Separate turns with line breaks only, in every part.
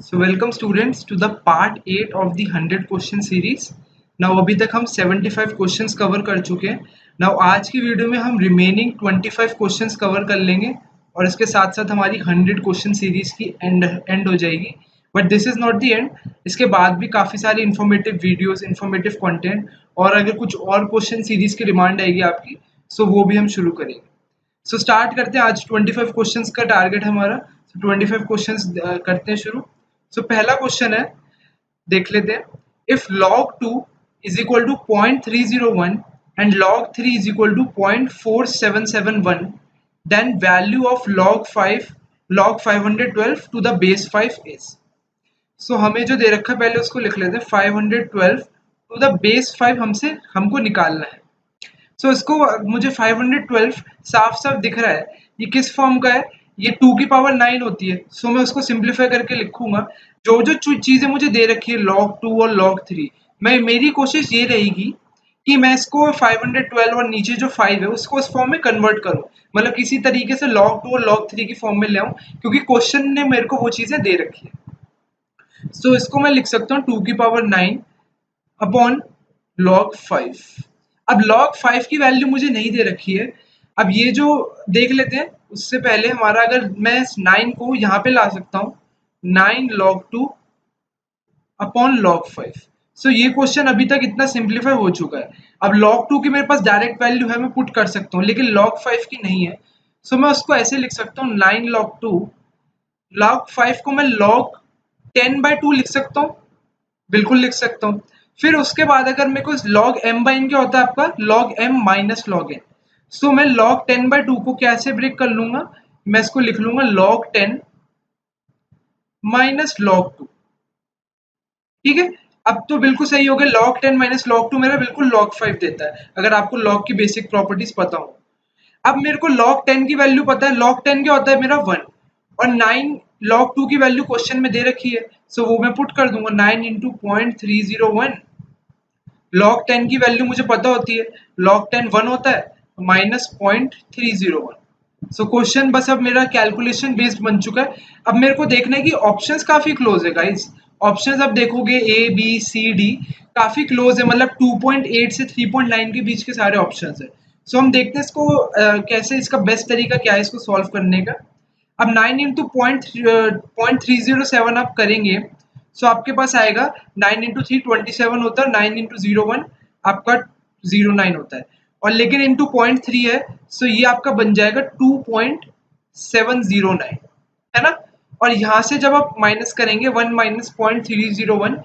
So welcome students to the part 8 of the 100 question series. Now अभी तक हम 75 questions cover कर चुके हैं. Now आज की वीडियो में हम remaining 25 questions cover कर लेंगे और इसके साथ साथ हमारी 100 question series की end हो जाएगी. But this is not the end. इसके बाद भी काफ़ी सारे informative videos, informative content और अगर कुछ और question series की डिमांड आएगी आपकी, so वो भी हम शुरू करेंगे. So start करते हैं. आज 25 questions का टारगेट हमारा. So 25 questions करते हैं शुरू. So पहला क्वेश्चन है, देख लेते हैं. If log 2 is equal to 0.301 and log 3 is equal to 0.4771, then value of log 512 to the base 5 is. So हमें जो दे रखा है पहले उसको लिख लेते हैं. 512 to the base 5 हमको निकालना है. So इसको मुझे 512 साफ साफ दिख रहा है. ये किस फॉर्म का है? ये 2 की पावर 9 होती है. सो मैं उसको सिंप्लीफाई करके लिखूंगा. जो जो चीजें मुझे दे रखी है log 2 और log 3, मेरी कोशिश ये रहेगी कि मैं इसको 512 और नीचे जो 5 है उसको उस फॉर्म में कन्वर्ट करूं. मतलब किसी तरीके से log 2 और log 3 की फॉर्म में ले आऊं, क्योंकि क्वेश्चन ने मेरे को वो चीजें दे रखी है. सो इसको मैं लिख सकता हूँ 2 की पावर 9 अपॉन log 5. अब log 5 की वैल्यू मुझे नहीं दे रखी है. अब ये जो देख लेते हैं, उससे पहले हमारा अगर मैं 9 को यहाँ पे ला सकता हूँ, 9 log 2 अपॉन log 5. सो ये क्वेश्चन अभी तक इतना सिंप्लीफाई हो चुका है. अब log 2 की मेरे पास डायरेक्ट वैल्यू है, मैं पुट कर सकता हूँ, लेकिन log 5 की नहीं है. सो मैं उसको ऐसे लिख सकता हूँ, 9 log 2. log 5 को मैं log 10/2 लिख सकता हूँ, बिल्कुल लिख सकता हूँ. फिर उसके बाद अगर मेरे को log m/n क्या होता है आपका, log m minus log n. सो मैं log 10/2 को कैसे ब्रेक कर लूंगा, मैं इसको लिख लूंगा log 10 माइनस log 2. ठीक है, अब तो बिल्कुल सही हो गया. log 10 माइनस log 2 मेरा बिल्कुल log 5 देता है, अगर आपको log की बेसिक प्रॉपर्टीज पता हो. अब मेरे को log 10 की वैल्यू पता है. log 10 क्या होता है मेरा 1, और 9 log 2 की वैल्यू क्वेश्चन में दे रखी है. सो वो मैं पुट कर दूंगा, 9 इंटू 0.301. log 10 की वैल्यू मुझे पता होती है, log 10 1 होता है, माइनस 0.301. सो क्वेश्चन बस अब मेरा कैलकुलेशन बेस्ड बन चुका है. अब मेरे को देखना है कि ऑप्शंस काफी क्लोज है गाइस. ऑप्शंस अब देखोगे ए बी सी डी काफी क्लोज है, मतलब 2.8 से 3.9 के बीच के सारे ऑप्शंस है. सो हम देखते हैं इसको कैसे, इसका बेस्ट तरीका क्या है इसको सॉल्व करने का. अब 9 इंटू 0.307 आप करेंगे, सो आपके पास आएगा 9 इंटू 3 27 होता है, 9 इंटू 01 आपका 09 होता है, और लेकिन इंटू 0.3 है, सो ये आपका बन जाएगा 2.709, है ना. और यहाँ से जब आप माइनस करेंगे 1 माइनस 0.301,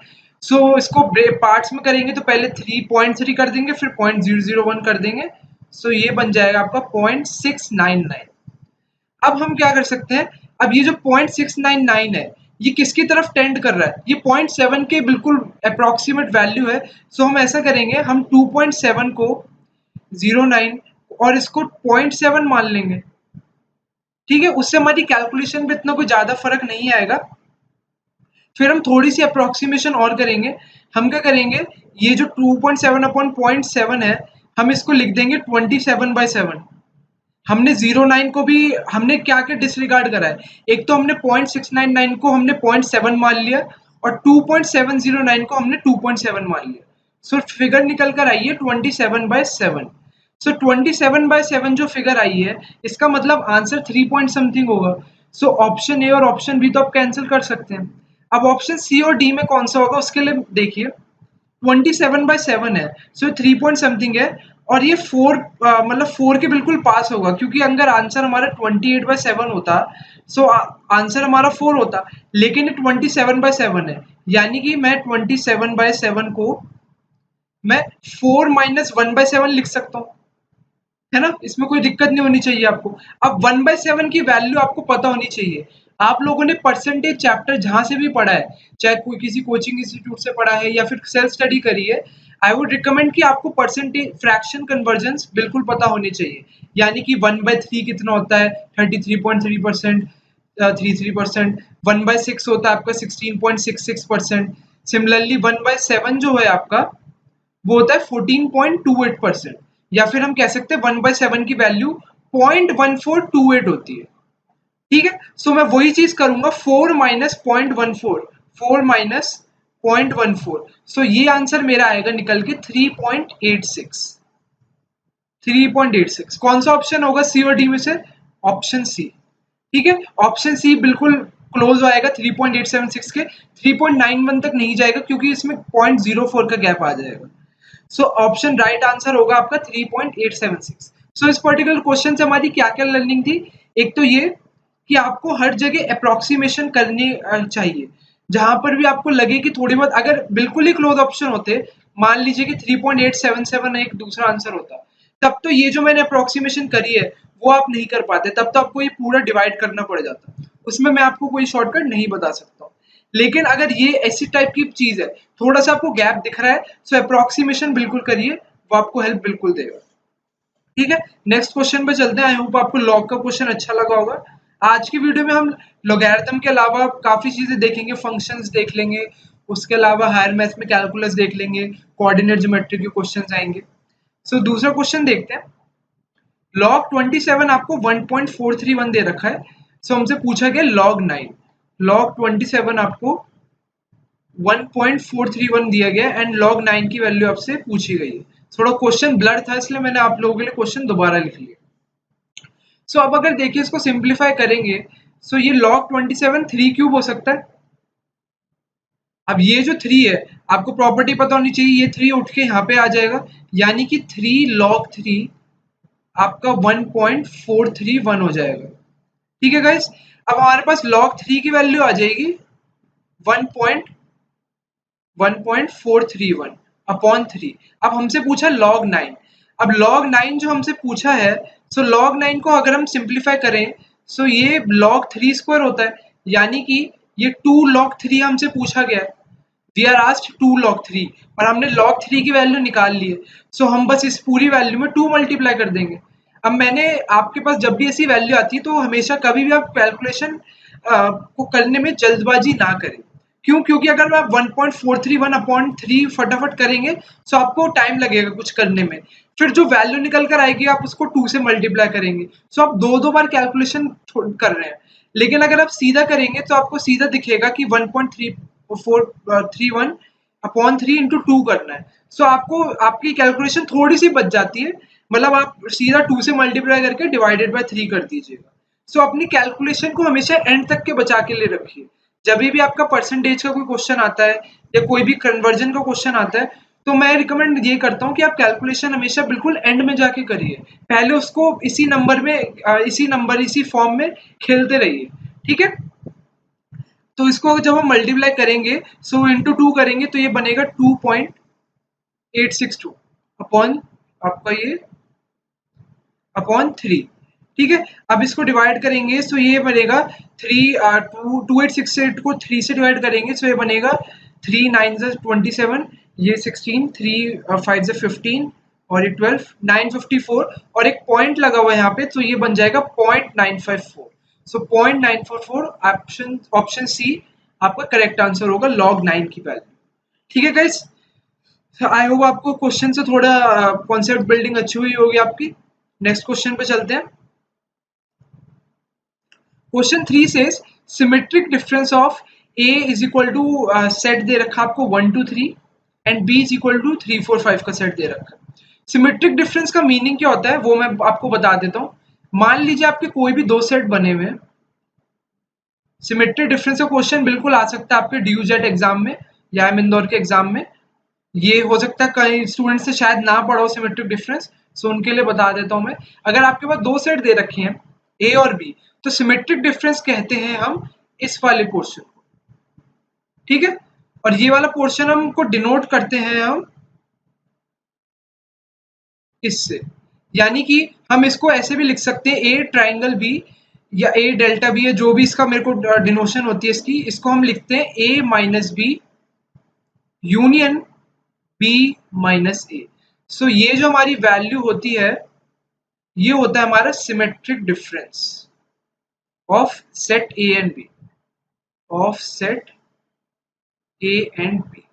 सो इसको पार्ट्स में करेंगे तो पहले 3.3 कर देंगे, फिर 0.001 कर देंगे, सो ये बन जाएगा आपका 0.699. अब हम क्या कर सकते हैं, अब ये जो 0.699 है ये किसकी तरफ टेंड कर रहा है, ये 0.7 के बिल्कुल अप्रोक्सीमेट वैल्यू है. सो हम ऐसा करेंगे, हम 2.7 को 09 और इसको 0.7 मान लेंगे. ठीक है, उससे हमारी कैलकुलेशन में इतना कोई ज्यादा फर्क नहीं आएगा. फिर हम थोड़ी सी अप्रोक्सीमेशन और करेंगे. हम क्या करेंगे, ये जो 2.7 अपॉन 0.7 है, हम इसको लिख देंगे 27/7. हमने 09 को भी हमने क्या क्या डिसरिगार्ड करा है, एक तो हमने 0.699 को हमने 0.7 मान लिया, और 2.709 को हमने 2.7 मान लिया. सो फिगर निकल कर आई है 27/7. सो 27/7 जो फिगर आई है, इसका मतलब आंसर 3 पॉइंट समथिंग होगा. सो ऑप्शन ए और ऑप्शन बी तो आप कैंसिल कर सकते हैं. अब ऑप्शन सी और डी में कौन सा होगा, उसके लिए देखिए 27/7 है, सो 3 पॉइंट समथिंग है, और ये 4 मतलब 4 के बिल्कुल पास होगा, क्योंकि अगर आंसर हमारा 28/7 होता, सो आंसर हमारा 4 होता, लेकिन ये 27/7 है, यानी कि मैं 27/7 को मैं 4 माइनस 1/7 लिख सकता हूँ, है ना. इसमें कोई दिक्कत नहीं होनी चाहिए आपको. अब 1/7 की वैल्यू आपको पता होनी चाहिए. आप लोगों ने परसेंटेज चैप्टर जहां से भी पढ़ा है, चाहे कोई किसी कोचिंग इंस्टीट्यूट से पढ़ा है या फिर सेल्फ स्टडी करी है, आई वुड रिकमेंड कि आपको परसेंटेज फ्रैक्शन कन्वर्जन बिल्कुल पता होने चाहिए. यानी कि 1/3 कितना होता है, 33.3%, 33%. 1/6 होता है आपका 16.66%. सिमिलरली 1/7 जो है आपका, वो होता है 14.28%. या फिर हम कह सकते हैं 1/7 की वैल्यू 0.1428 होती है. ठीक है। सो मैं वही चीज करूंगा, 4 माइनस 0.14, 4 माइनस 0.14, सो ये आंसर मेरा आएगा निकल के 3.86, 3.86। कौन सा ऑप्शन होगा सी और डी में से? Option C. ठीक है, ऑप्शन सी बिल्कुल क्लोज आएगा 3.876 के, 3.91 तक नहीं जाएगा क्योंकि इसमें 0.04 का गैप आ जाएगा। सो ऑप्शन राइट आंसर होगा आपका 3.876। सो इस पर्टिकुलर क्वेश्चन से हमारी क्या क्या लर्निंग थी? एक तो ये कि आपको हर जगह अप्रोक्सीमेशन करनी चाहिए, जहां पर भी आपको लगे कि थोड़ी बहुत, अगर बिल्कुल ही क्लोज ऑप्शन होते, मान लीजिए कि 3.877 एक दूसरा आंसर होता, तब तो ये जो मैंने अप्रोक्सीमेशन करी है वो आप नहीं कर पाते, तब तो आपको ये पूरा डिवाइड करना पड़ जाता, उसमें मैं आपको कोई शॉर्टकट नहीं बता सकता। लेकिन अगर ये ऐसी टाइप की चीज है, थोड़ा सा आपको गैप दिख रहा है, सो अप्रोक्सीमेशन बिल्कुल करिए, वो आपको हेल्प बिल्कुल देगा। ठीक है, नेक्स्ट क्वेश्चन पे चलते हैं। आई होप आपको लॉग का क्वेश्चन अच्छा लगा होगा। आज की वीडियो में हम लॉगरिथम के अलावा काफी चीजें देखेंगे, फंक्शंस देख लेंगे, उसके अलावा हायर मैथ्स में कैलकुलस देख लेंगे, कोऑर्डिनेट ज्योमेट्री के क्वेश्चंस आएंगे। सो दूसरा क्वेश्चन देखते हैं। लॉग 27 आपको 1.431 दे रखा है, सो हमसे पूछा गया लॉग 9। लॉग 27 आपको 1.431 दिया गया एंड log 9 की वैल्यू आपसे पूछी गई है। थोड़ा क्वेश्चन ब्लर था इसलिए मैंने आप लोगों के लिए क्वेश्चन दोबारा लिख लिया। सो अब अगर देखिए इसको सिंप्लीफाई करेंगे, सो ये log 27 3 क्यूब हो सकता है। अब ये जो 3 है, आपको प्रॉपर्टी पता होनी चाहिए, ये 3 उठ के यहाँ पे आ जाएगा, यानी कि 3 log 3 आपका 1.431 हो जाएगा। ठीक है गाइस, अब हमारे पास log 3 की वैल्यू आ जाएगी 1.431 अपॉन 3। अब हमसे पूछा log 9। अब log 9 जो हमसे पूछा है, सो log 9 को अगर हम सिंप्लीफाई करें, सो ये log 3 स्क्वायर होता है, यानी कि ये 2 log 3 हमसे पूछा गया है। वी आर आस्क्ड 2 log 3 और हमने log 3 की वैल्यू निकाल ली है, सो हम बस इस पूरी वैल्यू में 2 मल्टीप्लाई कर देंगे। अब मैंने आपके पास जब भी ऐसी वैल्यू आती है तो हमेशा कभी भी आप कैलकुलेशन को करने में जल्दबाजी ना करें। क्यों? क्योंकि अगर आप 1.431 अपॉन 3 फटाफट करेंगे तो आपको टाइम लगेगा कुछ करने में, फिर जो वैल्यू निकल कर आएगी आप उसको 2 से मल्टीप्लाई करेंगे, सो आप दो बार कैलकुलेशन कर रहे हैं। लेकिन अगर आप सीधा करेंगे तो आपको सीधा दिखेगा कि 1.431 अपॉन 3 इंटू 2 करना है, सो आपको आपकी कैलकुलेशन थोड़ी सी बच जाती है, मतलब आप सीधा 2 से मल्टीप्लाई करके डिवाइडेड बाय 3 कर दीजिएगा। सो अपनी कैलकुलेशन को हमेशा एंड तक के बचा के लिए रखिए। जब भी आपका परसेंटेज का कोई क्वेश्चन आता है या कोई भी कन्वर्जन का क्वेश्चन आता है, तो मैं रिकमेंड ये करता हूँ कि आप कैलकुलेशन हमेशा बिल्कुल एंड में जाके करिए, पहले उसको इसी नंबर में इसी फॉर्म में खेलते रहिए। ठीक है, तो इसको जब हम मल्टीप्लाई करेंगे, सो इंटू 2 करेंगे तो ये बनेगा 2.862 अपॉन आपका ये अपॉन 3। ठीक है, अब इसको डिवाइड करेंगे सो ये बनेगा 2868 को 3 से डिवाइड करेंगे, सो ये बनेगा 3 9 27, ये 16, 3 5 15 और ये 12, 954 और एक पॉइंट लगा हुआ है यहाँ पे, तो ये बन जाएगा 0.954। सो 0.944 ऑप्शन सी आपका करेक्ट आंसर होगा log 9 की वैल्यू। ठीक है गाइस, आई होप आपको क्वेश्चन से थोड़ा कॉन्सेप्ट बिल्डिंग अच्छी हुई होगी आपकी। नेक्स्ट क्वेश्चन पे चलते हैं। क्वेश्चन 3 से symmetric difference of A is equal to set दे रखा आपको 1 2 3 and B is equal to 3 4 5 का सेट दे रखा है। सिमेट्रिक डिफरेंस का मीनिंग क्या होता है वो मैं आपको बता देता हूँ। मान लीजिए आपके कोई भी दो सेट बने हुए हैं, सिमेट्रिक डिफरेंस का क्वेश्चन बिल्कुल आ सकता है आपके ड्यू जेट एग्जाम में या इंदौर के एग्जाम में। ये हो सकता है कई स्टूडेंट से शायद ना पढ़ा हो सिमेट्रिक डिफरेंस, सो उनके लिए बता देता हूं मैं। अगर आपके पास दो सेट दे रखे हैं ए और बी, तो सिमेट्रिक डिफरेंस कहते हैं हम इस वाले पोर्शन को। ठीक है, और ये वाला पोर्शन हमको डिनोट करते हैं हम इससे, यानी कि हम इसको ऐसे भी लिख सकते हैं ए ट्राइंगल बी या ए डेल्टा बी है, जो भी इसका मेरे को डिनोशन होती है इसकी, इसको हम लिखते हैं A minus B union B minus A. So ये जो हमारी वैल्यू होती है ये होता है हमारा symmetric difference of set A and B, of set A and B.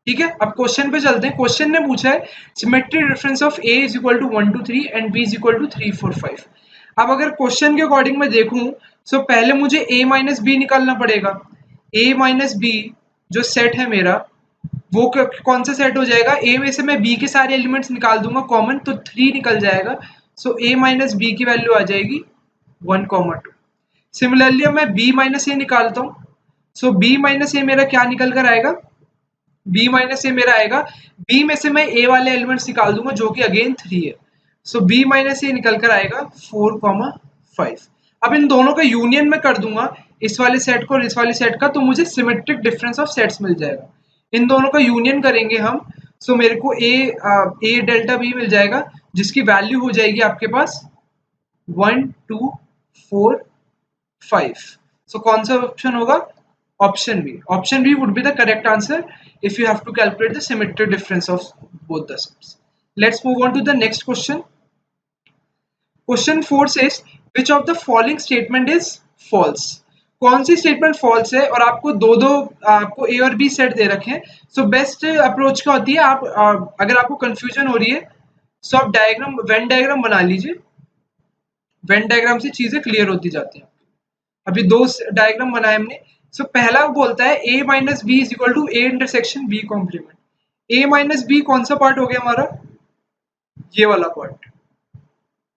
ठीक है, अब क्वेश्चन पे चलते हैं। क्वेश्चन ने पूछा है symmetric difference of A is equal to 1 2 3 and B is equal to 3 4 5। अब अगर क्वेश्चन के अकॉर्डिंग मैं देखूं सो पहले मुझे a माइनस बी निकालना पड़ेगा। a माइनस बी जो सेट है मेरा वो कौन सा सेट हो जाएगा, a में से मैं b के सारे एलिमेंट्स निकाल दूंगा कॉमन, तो 3 निकल जाएगा। सो a माइनस बी की वैल्यू आ जाएगी 1,2। सिमिलरली अब मैं b माइनस ए निकालता हूँ। सो b माइनस ए मेरा क्या निकल कर आएगा, b माइनस ए मेरा आएगा, b में से मैं a वाले एलिमेंट्स निकाल दूंगा जो कि अगेन 3 है। सो b माइनस ए निकल कर आएगा 4,5। अब इन दोनों का यूनियन में कर दूंगा, इस वाले सेट को और इस वाले सेट का, तो मुझे सिमेट्रिक डिफरेंस ऑफ सेट्स मिल जाएगा। इन दोनों का यूनियन करेंगे हम, सो मेरे को a डेल्टा b मिल जाएगा, जिसकी वैल्यू हो जाएगी आपके पास 1, 2, 4, 5। सो कौन सा ऑप्शन होगा, option B. Option B would be the correct answer if you have to calculate the symmetric difference of both the sets. Let's move on to the next question. Question 4 says which of the following statement is false? कौन सी statement false है, और आपको आपको ए और B set दे रखे हैं। So best approach क्या होती है, आप अगर आपको कंफ्यूजन हो रही है सो आप वेन डायग्राम बना लीजिए। वेन डायग्राम से चीजें क्लियर होती जाती हैं। अभी 2 डायग्राम बनाए हमने। सो पहला बोलता है a minus B is equal to A intersection B complement. a minus B कौन सा पार्ट हो गया हमारा, ये वाला पार्ट,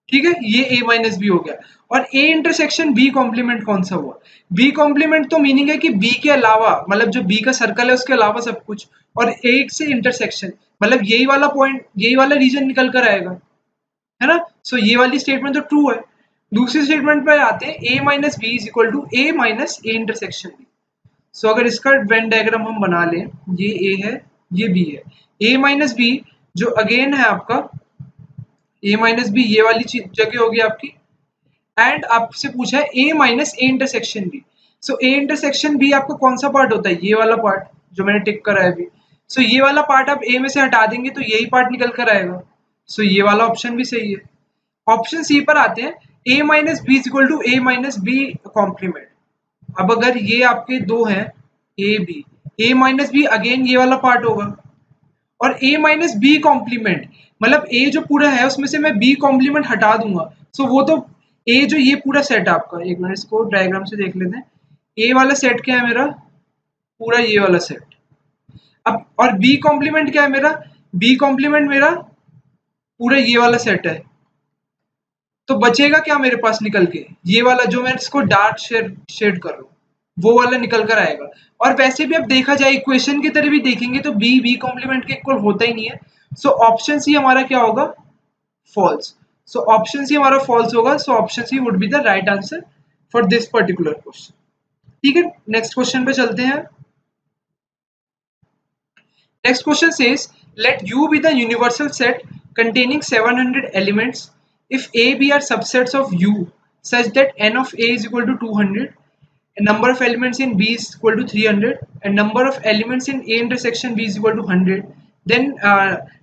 ठीक है, ये a माइनस बी हो गया। और a इंटरसेक्शन b कॉम्प्लीमेंट कौन सा हुआ, b कॉम्प्लीमेंट तो मीनिंग है कि b के अलावा, मतलब जो b का सर्कल है उसके अलावा सब कुछ, और एक से इंटरसेक्शन मतलब यही वाला पॉइंट, यही वाला रीजन निकल कर आएगा, है ना। सो ये वाली स्टेटमेंट तो ट्रू है। दूसरी स्टेटमेंट पे आते हैं a minus B is equal to A minus A intersection B. So अगर इसका वेन डायग्राम हम बना लें, ये a है, ये b है, a माइनस बी जो अगेन है आपका a माइनस बी, ये वाली जगह होगी आपकी, एंड आपसे पूछा है a minus A intersection B. So a intersection b आपका कौन सा पार्ट होता है, ये वाला पार्ट जो मैंने टिक करा है अभी। सो ये वाला पार्ट आप a में से हटा देंगे तो यही पार्ट निकल कर आएगा। सो ये वाला ऑप्शन भी सही है। ऑप्शन सी पर आते हैं, a minus B is equal to A minus B complement. अब अगर ये आपके दो हैं A B, A minus B again ये वाला पार्ट होगा, और a माइनस बी कॉम्प्लीमेंट मतलब a जो पूरा है उसमें से मैं b कॉम्प्लीमेंट हटा दूंगा। सो वो तो a जो ये पूरा सेट है आपका, एक मिनट इसको डायग्राम से देख लेते हैं। a वाला सेट क्या है मेरा, पूरा ये वाला सेट। अब और b कॉम्प्लीमेंट क्या है मेरा, b कॉम्प्लीमेंट मेरा पूरा ये वाला सेट है। तो बचेगा क्या मेरे पास निकल के, ये वाला जो मैं इसको डार्क शेड कर रहा हूँ वो वाला निकल कर आएगा। और वैसे भी अब देखा जाए इक्वेशन की तरह भी देखेंगे तो बी कॉम्प्लीमेंट के इक्वल होता ही नहीं है। सो ऑप्शन सी हमारा क्या होगा, फॉल्स। सो ऑप्शन सी हमारा फॉल्स होगा। So option C would be the right answer for this particular question. ठीक है, नेक्स्ट क्वेश्चन पे चलते हैं। Next question says let U be the universal set containing 700 elements if A, B are subsets of U such that n of A is equal to 200, and number of elements in B is equal to 300, and number of elements in A intersection B is equal to 100, then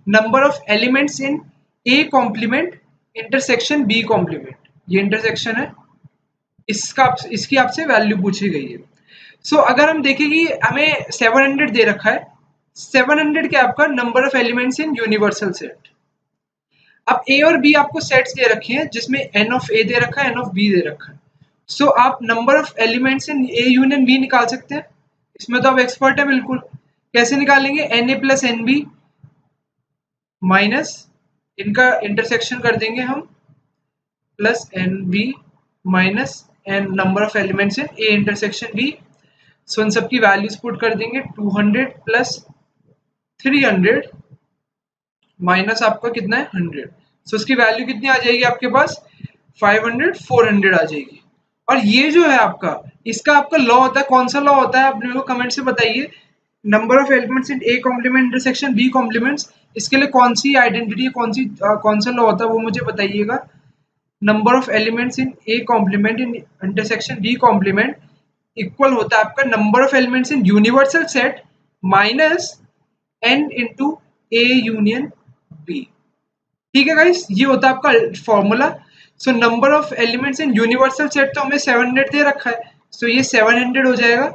number of elements in A complement intersection B complement, ये intersection है, इसकी आपसे value पूछी गई है। सो अगर हम देखें कि हमें 700 दे रखा है, 700 क्या आपका number of elements in universal set. अब ए और बी आपको सेट्स दे रखे हैं जिसमें एन ऑफ ए दे रखा है, एन ऑफ बी दे रखा है। सो आप number of elements in A union B निकाल सकते हैं, इसमें तो आप एक्सपर्ट है बिल्कुल। कैसे निकालेंगे, n A plus n B minus इनका इंटरसेक्शन कर देंगे हम plus n B minus n number of elements in A intersection B. So इन सबकी वैल्यूज पुट कर देंगे 200 प्लस 300 माइनस आपका कितना है 100। सो इसकी वैल्यू कितनी आ जाएगी आपके पास 500 400 आ जाएगी। और ये जो है आपका, इसका आपका लॉ होता है, कौन सा लॉ होता है आप मेरे को कमेंट से बताइए। Number of elements in A complement intersection B complements, इसके लिए कौन सी आइडेंटिटी, कौन सा लॉ होता है वो मुझे बताइएगा। Number of elements in A complement in intersection B complement equal होता है आपका number of elements in universal set minus N into A union B. ठीक है गाइस, ये होता है आपका formula. So number of elements in universal set तो हमें 700 दे रखा है, सो ये 700 हो जाएगा,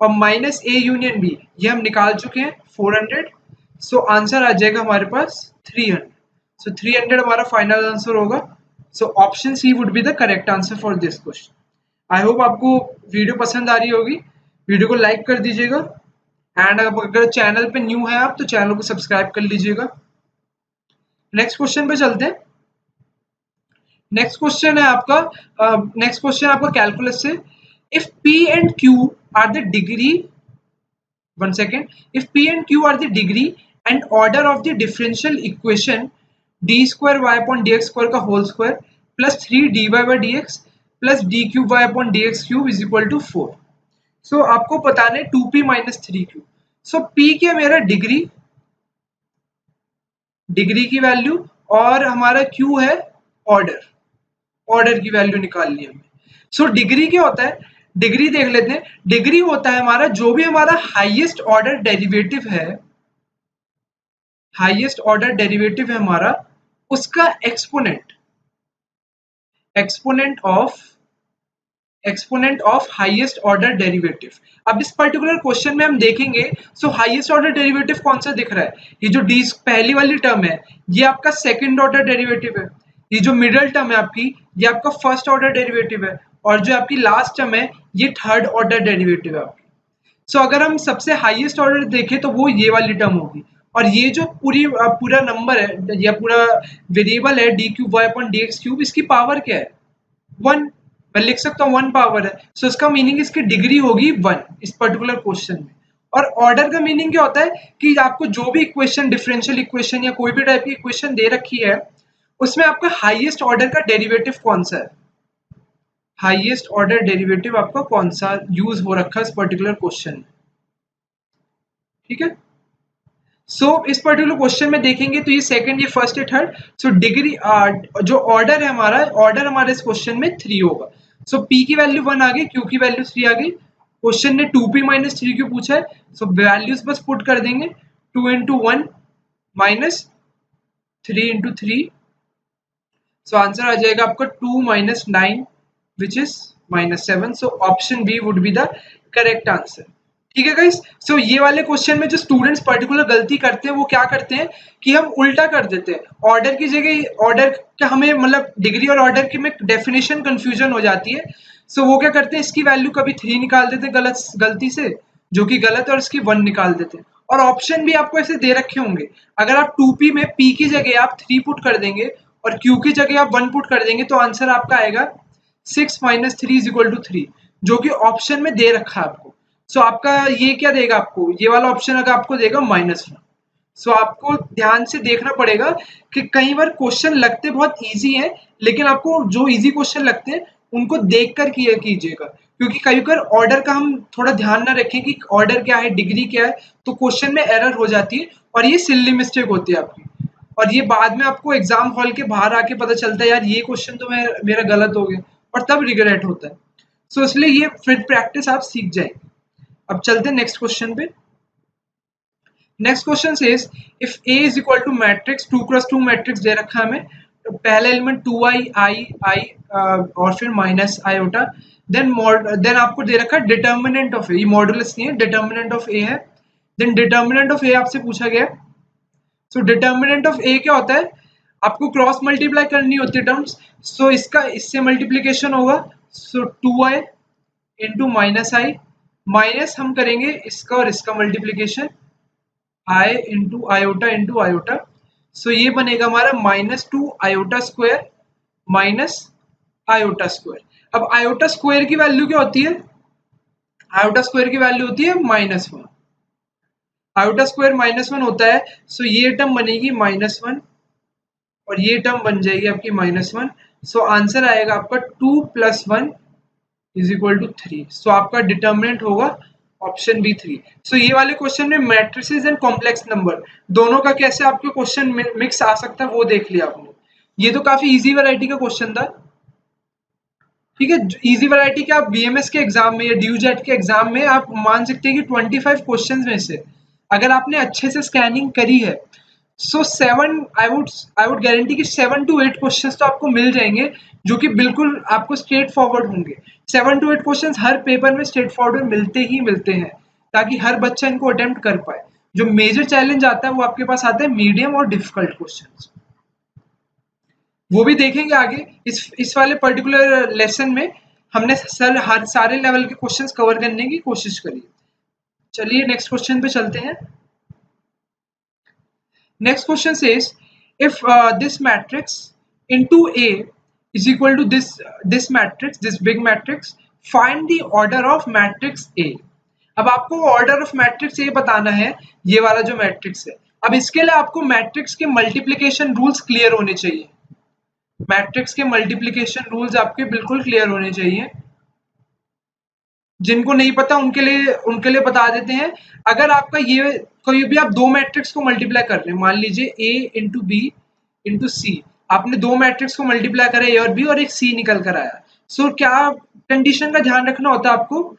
और माइनस ए यूनियन बी ये हम निकाल चुके हैं 400। सो आंसर आ जाएगा हमारे पास 300। सो 300 हमारा फाइनल आंसर होगा। So option C would be the correct answer for this question. I hope आपको वीडियो पसंद आ रही होगी। वीडियो को लाइक कर दीजिएगा एंड अगर चैनल पे न्यू है आप तो चैनल को सब्सक्राइब कर लीजिएगा। नेक्स्ट क्वेश्चन पे चलते हैं। नेक्स्ट क्वेश्चन है आपका कैलकुलस से। If P and Q are the degree, one second, if P and Q are the degree and order of the differential equation d square y upon D x square का whole square plus 3 dy by d x plus d cube Y upon D x cube is equal to 4। So आपको बताना है 2p minus 3q। सो p क्या मेरा degree की value और हमारा q है ऑर्डर की वैल्यू निकाल ली हमने। सो डिग्री क्या होता है, डिग्री देख लेते हैं। डिग्री होता है हमारा जो भी हमारा हाईएस्ट ऑर्डर डेरिवेटिव है, हाईएस्ट ऑर्डर डेरिवेटिव है हमारा, उसका exponent of highest order derivative. अब इस पर्टिकुलर क्वेश्चन में हम देखेंगे, सो हाईएस्ट ऑर्डर डेरिवेटिव कौन सा दिख रहा है, ये जो डी पहली वाली टर्म है ये आपका सेकंड ऑर्डर डेरिवेटिव है, ये जो मिडिल टर्म है आपकी ये आपका फर्स्ट ऑर्डर डेरिवेटिव है, और जो आपकी लास्ट टर्म है ये थर्ड ऑर्डर डेरिवेटिव है आपकी। सो अगर हम सबसे हाईएस्ट ऑर्डर देखें तो वो ये वाली टर्म होगी, और ये जो पूरा नंबर है या पूरा वेरिएबल है D cube Y upon D x cube, इसकी पावर क्या है, 1। मैं लिख सकता हूँ 1 पावर है। सो इसका मीनिंग इसकी डिग्री होगी 1 इस पर्टिकुलर क्वेश्चन में। और ऑर्डर का मीनिंग क्या होता है कि आपको जो भी इक्वेशन, डिफरेंशियल इक्वेशन या कोई भी टाइप की इक्वेशन दे रखी है उसमें आपका हाईएस्ट ऑर्डर का डेरिवेटिव कौन सा है, हाईएस्ट ऑर्डर डेरिवेटिव आपका कौन सा यूज हो रखा है इस पर्टिकुलर क्वेश्चन में। ठीक है, सो इस पर्टिकुलर क्वेश्चन में देखेंगे तो ये सेकंड, ये फर्स्ट, ये थर्ड। सो डिग्री जो ऑर्डर है हमारा, ऑर्डर हमारे इस क्वेश्चन में 3 होगा। सो p की वैल्यू 1 आ गई, q की वैल्यू 3 आ गई। क्वेश्चन ने 2p माइनस 3q पूछा है, सो वैल्यूज बस पुट कर देंगे, 2 into 1 minus 3 into 3। So answer आ जाएगा आपका 2 माइनस 9 which is minus 7। So option B would be the correct answer. ठीक है गाइस, सो ये वाले क्वेश्चन में जो स्टूडेंट्स पर्टिकुलर गलती करते हैं वो क्या करते हैं कि हम उल्टा कर देते हैं, ऑर्डर की जगह ऑर्डर का हमें मतलब डिग्री और ऑर्डर की में डेफिनेशन कंफ्यूजन हो जाती है। सो वो क्या करते हैं, इसकी वैल्यू कभी 3 निकाल देते हैं गलती से, जो कि गलत है, और इसकी 1 निकाल देते हैं। और ऑप्शन भी आपको ऐसे दे रखे होंगे, अगर आप 2p में p की जगह आप 3 पुट कर देंगे और q की जगह आप 1 पुट कर देंगे तो आंसर आपका आएगा 6 माइनस 3 इज इक्वल टू 3, जो कि ऑप्शन में दे रखा है आपको। सो आपका ये क्या देगा आपको, ये वाला ऑप्शन अगर आपको देगा -1। सो आपको ध्यान से देखना पड़ेगा कि कई बार क्वेश्चन लगते बहुत इजी हैं, लेकिन आपको जो इजी क्वेश्चन लगते हैं उनको देख कर किया कीजिएगा, क्योंकि कई बार ऑर्डर का हम थोड़ा ध्यान ना रखें कि ऑर्डर क्या है, डिग्री क्या है, तो क्वेश्चन में एरर हो जाती है और ये सिली मिस्टेक होती है आपकी, और ये बाद में आपको एग्जाम हॉल के बाहर आके पता चलता है यार ये क्वेश्चन तो मेरा गलत हो गया, और तब रिग्रेट होता है। सो इसलिए ये फिर प्रैक्टिस आप सीख जाएंगे। अब चलते हैं नेक्स्ट क्वेश्चन पे। Next question says if A is equal to matrix 2x2 matrix दे रखा है हमें, तो पहला एलिमेंट 2i i और फिर माइनस आयोटा, देन आपको दे रखा है डिटर्मिनेंट ऑफ A, ये मॉडुलस नहीं है, डिटर्मिनेंट ऑफ A है। देन डिटर्मिनेंट ऑफ A आपसे पूछा गया। सो डिटर्मिनेंट ऑफ A क्या होता है, आपको क्रॉस मल्टीप्लाई करनी होती है टर्म्स। सो इसका इससे मल्टीप्लीकेशन होगा, so 2i into minus i, minus हम करेंगे इसका और इसका multiplication, i into iota into iota. So ये बनेगा हमारा -2 iota square minus iota square. अब आयोटा स्क्वायर की वैल्यू क्या होती है, आयोटा स्क्वायर की वैल्यू होती है -1, आयोटा स्क्वायर -1 होता है। सो ये टर्म बनेगी -1 और ये टर्म बन जाएगी आपकी -1। सो आंसर आएगा आपका 2 + 1 इज इक्वल टू 3। सो आपका डिटर्मिनेंट होगा ऑप्शन बी 3। सो ये वाले क्वेश्चन में मैट्रिसेस एंड कॉम्प्लेक्स नंबर दोनों का कैसे आपके क्वेश्चन मिक्स आ सकता है वो देख लिया आपने। ये तो काफी इजी वैरायटी का क्वेश्चन था। ठीक है, इजी वैरायटी के आप बीएमएस के एग्जाम में या ड्यूजेट के एग्जाम में आप मान सकते हैं कि 25 क्वेश्चंस में से अगर आपने अच्छे से स्कैनिंग करी है, सो 7 आई वुड गारंटी कि 7 to 8 क्वेश्चंस तो आपको मिल जाएंगे जो कि बिल्कुल आपको स्ट्रेट फॉरवर्ड होंगे। 7 to 8 क्वेश्चंस हर पेपर में स्ट्रेट फॉरवर्ड मिलते हैं, ताकि हर बच्चा इनको अटेम्प्ट कर पाए। जो मेजर चैलेंज आता है वो आपके पास आता है मीडियम और डिफिकल्ट क्वेश्चंस, वो भी देखेंगे आगे इस वाले पर्टिकुलर लेसन में। हमने हर सारे लेवल के क्वेश्चंस कवर करने की कोशिश करी। चलिए नेक्स्ट क्वेश्चन पे चलते हैं। Next question says if this matrix into A is equal to this matrix, this big matrix, find the order of matrix A। अब आपको ऑर्डर ऑफ मैट्रिक्स ए बताना है, ये वाला जो मैट्रिक्स है। अब इसके लिए आपको मैट्रिक्स के मल्टीप्लिकेशन रूल्स क्लियर होने चाहिए। मैट्रिक्स के मल्टीप्लिकेशन रूल्स आपके बिल्कुल क्लियर होने चाहिए। जिनको नहीं पता उनके लिए बता देते हैं। अगर आपका ये कोई भी आप दो मैट्रिक्स को मल्टीप्लाई कर रहे हैं, मान लीजिए ए इंटू बी इंटू सी, आपने दो मैट्रिक्स को मल्टीप्लाई करा ए और बी और एक सी निकल कर आया। सो क्या कंडीशन का ध्यान रखना होता है आपको?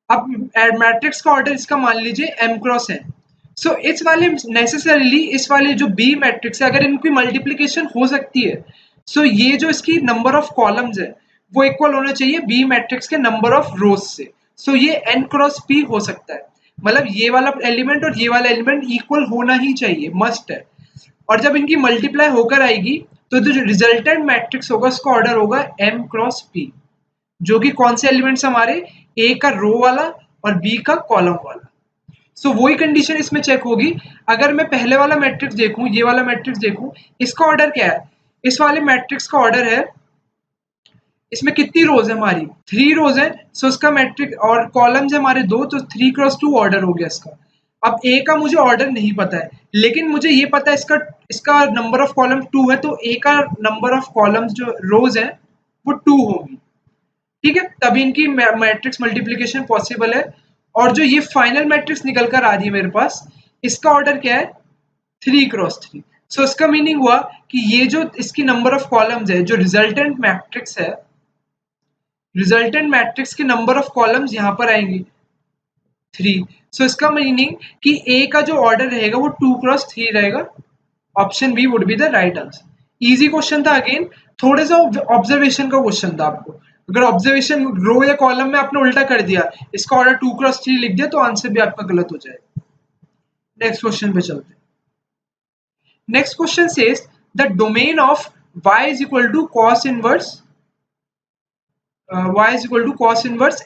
अब मैट्रिक्स का ऑर्डर इसका मान लीजिए m क्रॉस n। सो इस वाले नेसेसरीली इस वाले जो बी मैट्रिक्स है, अगर इनकी मल्टीप्लिकेशन हो सकती है, सो ये जो इसकी नंबर ऑफ कॉलम्स है वो इक्वल होना चाहिए बी मैट्रिक्स के नंबर ऑफ रोज से। सो ये n क्रॉस p हो सकता है, मतलब ये वाला एलिमेंट और ये वाला एलिमेंट इक्वल होना ही चाहिए, मस्ट है। और जब इनकी मल्टीप्लाई होकर आएगी तो जो रिजल्टेंट मैट्रिक्स होगा उसका ऑर्डर होगा m क्रॉस p, जो कि कौन से एलिमेंट्स हमारे ए का रो वाला और बी का कॉलम वाला। सो वही कंडीशन इसमें चेक होगी। अगर मैं पहले वाला मैट्रिक्स देखूं, ये वाला मैट्रिक्स देखूं, इसका ऑर्डर क्या है? इस वाले मैट्रिक्स का ऑर्डर है, इसमें कितनी रोज है हमारी? 3 रोज है। सो इसका मैट्रिक्स और कॉलम्स है हमारे 2, तो 3 क्रॉस 2 ऑर्डर हो गया इसका। अब ए का मुझे ऑर्डर नहीं पता है, लेकिन मुझे ये पता है इसका नंबर ऑफ कॉलम 2 है, तो ए का नंबर ऑफ कॉलम्स जो रोज है वो 2 होगी। ठीक है, तभी इनकी मैट्रिक्स मल्टीप्लिकेशन पॉसिबल है। और जो ये फाइनल मैट्रिक्स निकल कर आ रही है मेरे पास, इसका ऑर्डर क्या है? 3 क्रॉस 3। सो इसका मीनिंग हुआ कि ये जो इसकी नंबर ऑफ कॉलम्स है, जो रिजल्टेंट मैट्रिक्स है, रिजल्टेंट मैट्रिक्स के नंबर ऑफ कॉलम्स यहां पर आएंगे 3। सो इसका मीनिंग कि ए का जो ऑर्डर रहेगा वो 2 क्रॉस 3 रहेगा। Option B would be the right answer. Easy question था, अगेन थोड़ा सा ऑब्जर्वेशन का क्वेश्चन था। आपको अगर ऑब्जर्वेशन रो या कॉलम में आपने उल्टा कर दिया, इसका ऑर्डर 2 क्रॉस 3 लिख दिया, तो आंसर भी आपका गलत हो जाएगा। नेक्स्ट क्वेश्चन पे चलते हैं। Next question says the domain of y is equal to cos inverse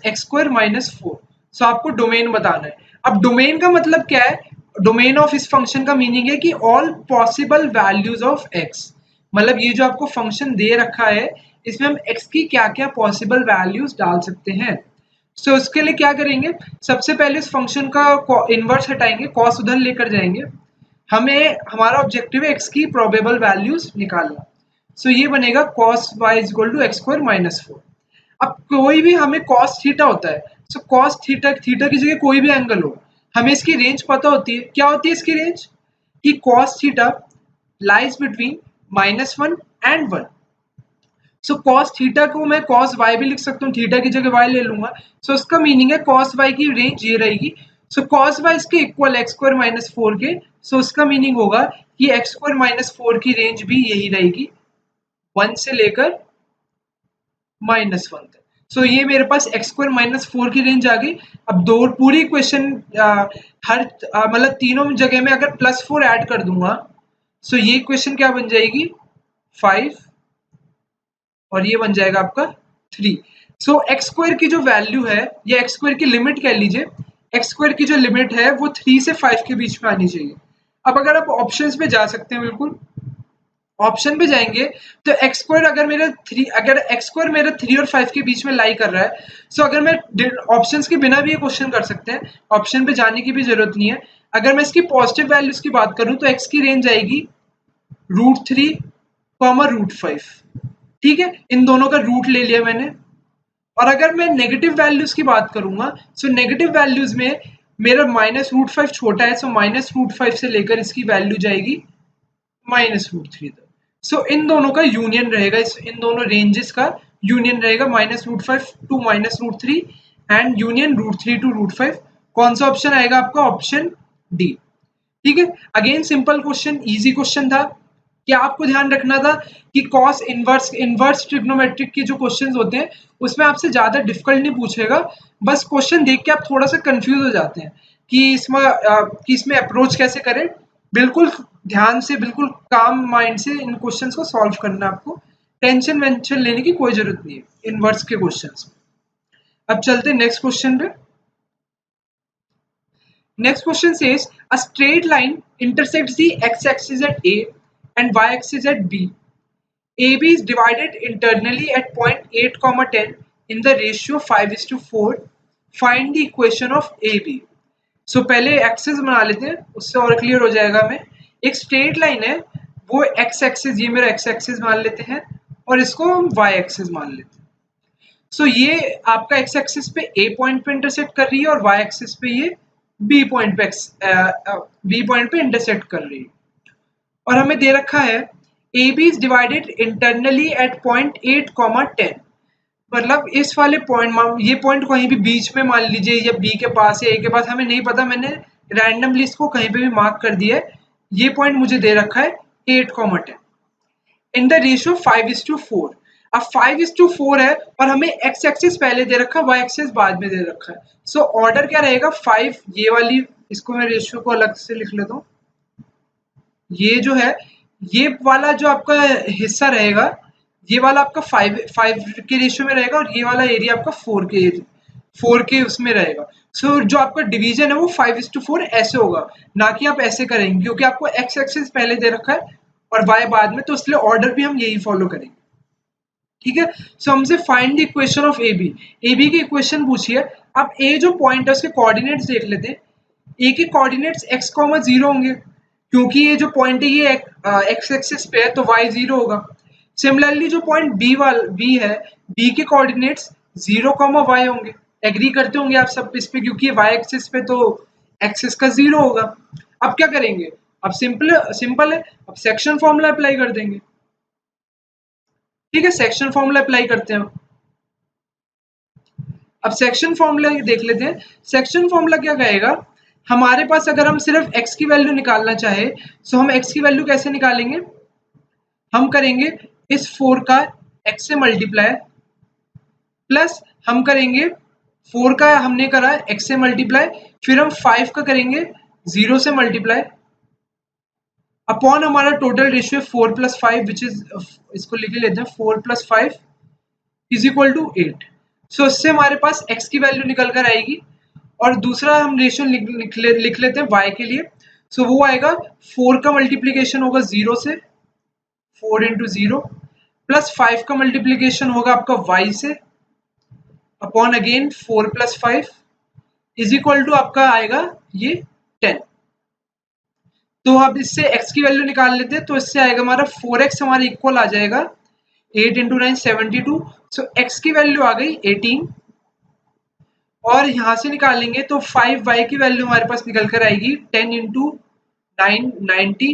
x square minus 4। So आपको डोमेन बताना है। अब डोमेन का मतलब क्या है? डोमेन ऑफ इस फंक्शन का मीनिंग है कि all possible values of x, मतलब ये जो आपको फंक्शन दे रखा है, इसमें हम x की क्या क्या पॉसिबल वैल्यूज डाल सकते हैं। सो उसके लिए क्या करेंगे? सबसे पहले इस फंक्शन का इनवर्स हटाएंगे, cos उधर लेकर जाएंगे। हमें हमारा ऑब्जेक्टिव है x की प्रोबेबल वैल्यूज निकालना। सो ये बनेगा cos y is equal to x square minus 4। अब कोई भी हमें cos थीटा होता है, सो cos थीटा की जगह कोई भी एंगल हो, हमें इसकी रेंज पता होती है। क्या होती है इसकी रेंज? कि cos theta lies between -1 and 1। So cos theta को मैं cos y भी लिख सकता हूँ, थीटा की जगह y ले लूंगा। सो इसका मीनिंग है cos y की रेंज ये रहेगी। सो cos y इसके इक्वल x स्क्वायर माइनस 4 के। सो इसका मीनिंग होगा कि x स्क्वायर माइनस 4 की रेंज भी यही रहेगी, 1 से लेकर -1 तक। सो ये मेरे पास x स्क्वायर माइनस 4 की रेंज आ गई। अब दो पूरी इक्वेशन मतलब तीनों जगह में अगर +4 ऐड कर दूंगा, सो ये इक्वेशन क्या बन जाएगी? 5 और ये बन जाएगा आपका 3। सो एक्स स्क्वायर की जो वैल्यू है, या एक्स स्क्वायर की लिमिट कह लीजिए, एक्स स्क्वायर की जो लिमिट है वो 3 से 5 के बीच में आनी चाहिए। अब अगर आप ऑप्शंस पे जा सकते हैं, बिल्कुल ऑप्शन पे जाएंगे तो एक्स स्क्वायर अगर एक्स स्क्वायर मेरा 3 और 5 के बीच में लाई कर रहा है, सो अगर मैं ऑप्शंस के बिना भी ये क्वेश्चन कर सकते हैं, ऑप्शन पे जाने की भी जरूरत नहीं है। अगर मैं इसकी पॉजिटिव वैल्यूज की बात करूं तो एक्स की रेंज आएगी √3, √5। ठीक है, इन दोनों का रूट ले लिया मैंने। और अगर मैं नेगेटिव वैल्यूज की बात करूंगा, सो नेगेटिव वैल्यूज में मेरा -√5 छोटा है, सो -√5 से लेकर इसकी वैल्यू जाएगी -√3 तक। सो इन दोनों का यूनियन रहेगा, इन दोनों रेंजेस का यूनियन रहेगा, -√5 टू -√3 एंड यूनियन √3 टू √5। कौन सा ऑप्शन आएगा आपका? Option D. ठीक है, again simple question, easy question था। क्या आपको ध्यान रखना था कि कॉस इनवर्स ट्रिग्नोमेट्रिक के जो क्वेश्चंस होते हैं उसमें आपसे ज्यादा डिफिकल्ट नहीं पूछेगा, बस क्वेश्चन देख के आप थोड़ा सा कंफ्यूज हो जाते हैं कि इसमें अप्रोच कैसे करें। बिल्कुल ध्यान से, बिल्कुल काम माइंड से इन क्वेश्चंस को सॉल्व करना है आपको। टेंशन वेंशन लेने की कोई जरूरत नहीं है इनवर्स के क्वेश्चंस में। अब चलते नेक्स्ट क्वेश्चन पे। Next question says a straight line intersects the x-axis at A and y-axis at B. AB is divided internally at point 8, 10 in the ratio 5:4. Find the equation of AB. So पहले axis बना लेते हैं, उससे और clear हो जाएगा हमें। एक स्ट्रेट लाइन है, वो एक्स एक्सिस, ये मेरा एक्स एक्सिस मान लेते हैं और इसको हम वाई एक्सिस मान लेते हैं। सो ये आपका एक्स एक्सिस पे ए पॉइंट पे इंटरसेक्ट कर रही है और वाई एक्सिस पे ये बी पॉइंट पे इंटरसेक्ट कर रही है। और हमें दे रखा है A B is divided internally at point 8, 10। मतलब इस वाले पॉइंट, ये पॉइंट कहीं भी बीच में मान लीजिए, या बी के पास या ए के पास, हमें नहीं पता, मैंने रैंडमली इसको कहीं पे भी मार्क कर दिया है। ये पॉइंट मुझे दे रखा है 8, 10 इन द रेशियो 5:4। अब 5:4 है और हमें एक्स एक्सिस पहले दे रखा है, वाई एक्सिस बाद में दे रखा है। सो ऑर्डर क्या रहेगा, 5, ये वाली, इसको मैं रेशियो को अलग से लिख लेता हूँ। ये जो है, ये वाला जो आपका हिस्सा रहेगा, ये वाला आपका 5 के रेशियो में रहेगा और ये वाला एरिया आपका 4 के उसमें रहेगा। सो जो आपका डिवीजन है वो 5:4 ऐसे होगा, ना कि आप ऐसे करेंगे, क्योंकि आपको एक्स एक्सिस पहले दे रखा है और वाई बाद में, तो इसलिए ऑर्डर भी हम यही फॉलो करेंगे। ठीक है। सो हमसे find the equation of A B की इक्वेशन पूछिए। अब ए जो पॉइंट है उसके कोऑर्डिनेट्स देख लेते हैं। ए के कोऑर्डिनेट्स x, 0 होंगे, क्योंकि ये जो पॉइंट है ये एक्स एक्सिस पे है, तो y 0 होगा। सिमिलरली जो पॉइंट बी है, बी के कोऑर्डिनेट्स 0, y होंगे। एग्री करते होंगे आप सब इस पे, क्योंकि y एक्सिस पे तो एक्सिस का 0 होगा। अब क्या करेंगे, अब सिंपल है, अब सेक्शन फॉर्मूला अप्लाई कर देंगे। ठीक है, सेक्शन फॉर्मूला अप्लाई करते हैं। अब सेक्शन फॉर्मूला देख लेते हैं। सेक्शन फॉर्मूला क्या कहेगा, हमारे पास अगर हम सिर्फ x की वैल्यू निकालना चाहे, तो हम x की वैल्यू कैसे निकालेंगे, हम करेंगे इस 4 का x से मल्टीप्लाई, प्लस हम करेंगे 4 का हमने करा x से मल्टीप्लाई, फिर हम 5 का करेंगे 0 से मल्टीप्लाई, अपॉन हमारा टोटल रेशियो 4 + 5 विच इज, इसको लिख लेते हैं 4 + 5 इज इक्वल टू 8। सो इससे हमारे पास x की वैल्यू निकल कर आएगी। और दूसरा हम रेशियो लिख लेते हैं y के लिए। सो वो आएगा 4 का मल्टीप्लीकेशन होगा 0 से, 4 × 0, प्लस 5 का मल्टीप्लीकेशन होगा आपका y से, upon again 4 + 5 is equal to आपका आएगा ये 10। तो अब इससे x की वैल्यू निकाल लेते हैं, तो इससे आएगा हमारा 4x हमारे इक्वल आ जाएगा 8 × 9 72। सो x की वैल्यू आ गई 18, और यहाँ से निकालेंगे तो 5y की वैल्यू हमारे पास निकल कर आएगी 10 × 9 90।